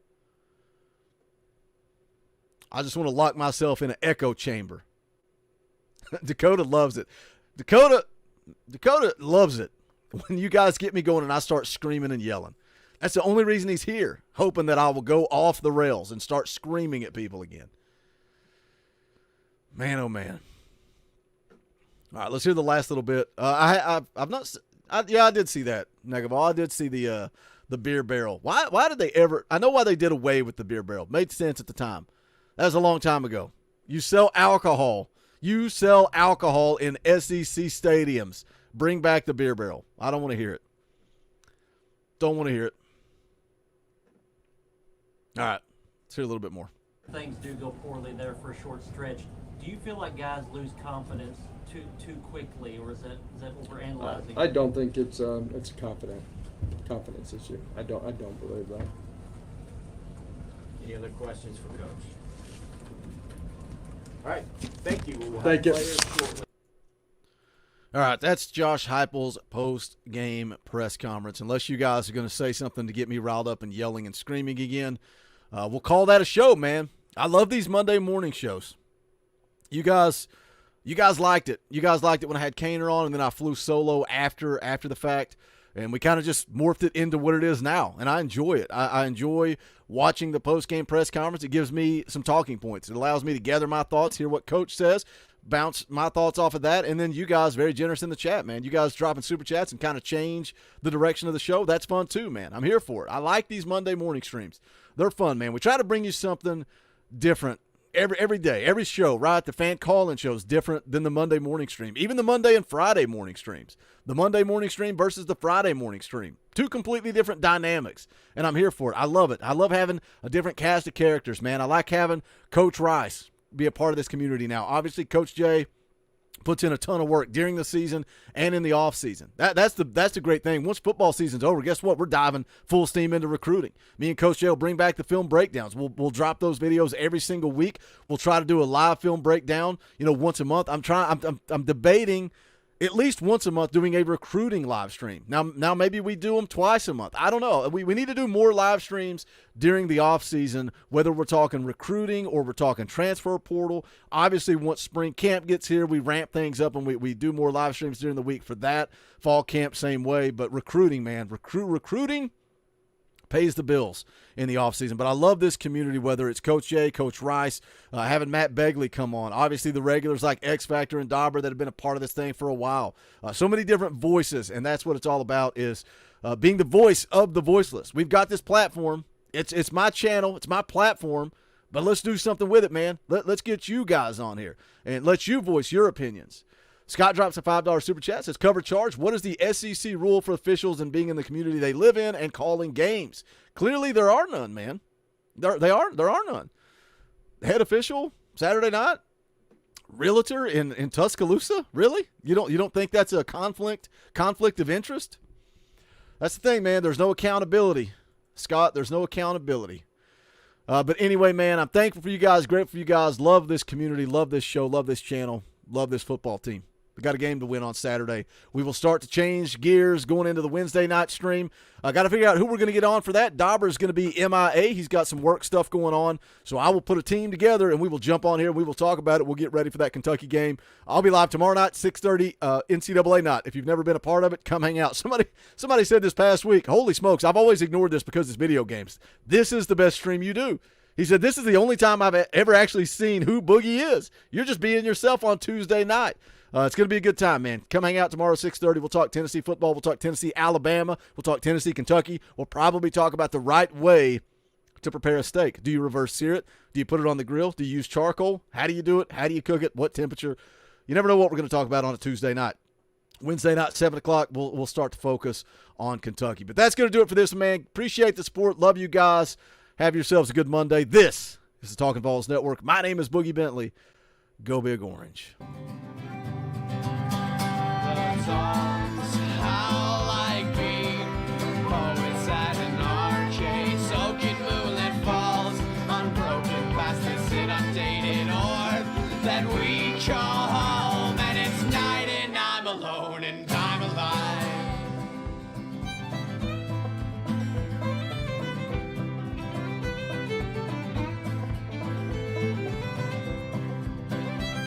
I just want to lock myself in an echo chamber. Dakota loves it. Dakota loves it when you guys get me going and I start screaming and yelling. That's the only reason he's here, hoping that I will go off the rails and start screaming at people again. Man, oh man. All right, let's hear the last little bit. I did see that, Negabal. I did see the beer barrel. Why did they ever? I know why they did away with the beer barrel. Made sense at the time. That was a long time ago. You sell alcohol. You sell alcohol in SEC stadiums. Bring back the beer barrel. I don't want to hear it. Don't want to hear it. All right, let's hear a little bit more. Things do go poorly there for a short stretch. Do you feel like guys lose confidence too quickly, or is that what we're analyzing? I don't think it's a confidence issue. I don't believe that. Any other questions for Coach? All right, thank you. We'll Thank you. All right, that's Josh Hypel's post-game press conference. Unless you guys are going to say something to get me riled up and yelling and screaming again, we'll call that a show, man. I love these Monday morning shows. You guys liked it. You guys liked it when I had Cain on, and then I flew solo after the fact, and we kind of just morphed it into what it is now, and I enjoy it. I enjoy watching the post-game press conference. It gives me some talking points. It allows me to gather my thoughts, hear what Coach says, bounce my thoughts off of that, and then you guys very generous in the chat, man. You guys dropping super chats and kind of change the direction of the show. That's fun too, man. I'm here for it. I like these Monday morning streams. They're fun, man. We try to bring you something different every day. Every show, right? The fan call-in show is different than the Monday morning stream. Even the Monday and Friday morning streams. The Monday morning stream versus the Friday morning stream. Two completely different dynamics, and I'm here for it. I love it. I love having a different cast of characters, man. I like having Coach Rice be a part of this community now. Obviously, Coach Jay puts in a ton of work during the season and in the off season. That's the great thing. Once football season's over, guess what? We're diving full steam into recruiting. Me and Coach Jay will bring back the film breakdowns. We'll drop those videos every single week. We'll try to do a live film breakdown, once a month. I'm debating at least once a month doing a recruiting live stream. Now maybe we do them twice a month. I don't know. We need to do more live streams during the off season, whether we're talking recruiting or we're talking transfer portal. Obviously, once spring camp gets here, we ramp things up and we do more live streams during the week for that. Fall camp, same way. But recruiting, man, recruiting pays the bills in the offseason. But I love this community, whether it's Coach Jay, Coach Rice, having Matt Begley come on. Obviously, the regulars like X Factor and Dauber that have been a part of this thing for a while. So many different voices, and that's what it's all about, is being the voice of the voiceless. We've got this platform. It's my channel. It's my platform. But let's do something with it, man. Let's get you guys on here and let you voice your opinions. Scott drops a $5 super chat, says, cover charge. What is the SEC rule for officials and being in the community they live in and calling games? Clearly there are none, man. There are none. Head official, Saturday night, realtor in Tuscaloosa? Really? You don't think that's a conflict of interest? That's the thing, man. There's no accountability. Scott, there's no accountability. But anyway, man, I'm thankful for you guys, grateful for you guys. Love this community, love this show, love this channel, love this football team. We got a game to win on Saturday. We will start to change gears going into the Wednesday night stream. I got to figure out who we're going to get on for that. Dauber is going to be MIA. He's got some work stuff going on. So I will put a team together, and we will jump on here. We will talk about it. We'll get ready for that Kentucky game. I'll be live tomorrow night, 6:30, NCAA night. If you've never been a part of it, come hang out. Somebody said this past week, holy smokes, I've always ignored this because it's video games. This is the best stream you do. He said, this is the only time I've ever actually seen who Boogie is. You're just being yourself on Tuesday night. It's going to be a good time, man. Come hang out tomorrow, 6:30. We'll talk Tennessee football. We'll talk Tennessee, Alabama. We'll talk Tennessee, Kentucky. We'll probably talk about the right way to prepare a steak. Do you reverse sear it? Do you put it on the grill? Do you use charcoal? How do you do it? How do you cook it? What temperature? You never know what we're going to talk about on a Tuesday night. Wednesday night, 7 o'clock, we'll start to focus on Kentucky. But that's going to do it for this, man. Appreciate the support. Love you guys. Have yourselves a good Monday. This is the Talkin VAWLS Network. My name is Boogie Bentley. Go Big Orange. That we call home, and it's night and I'm alone and I'm alive.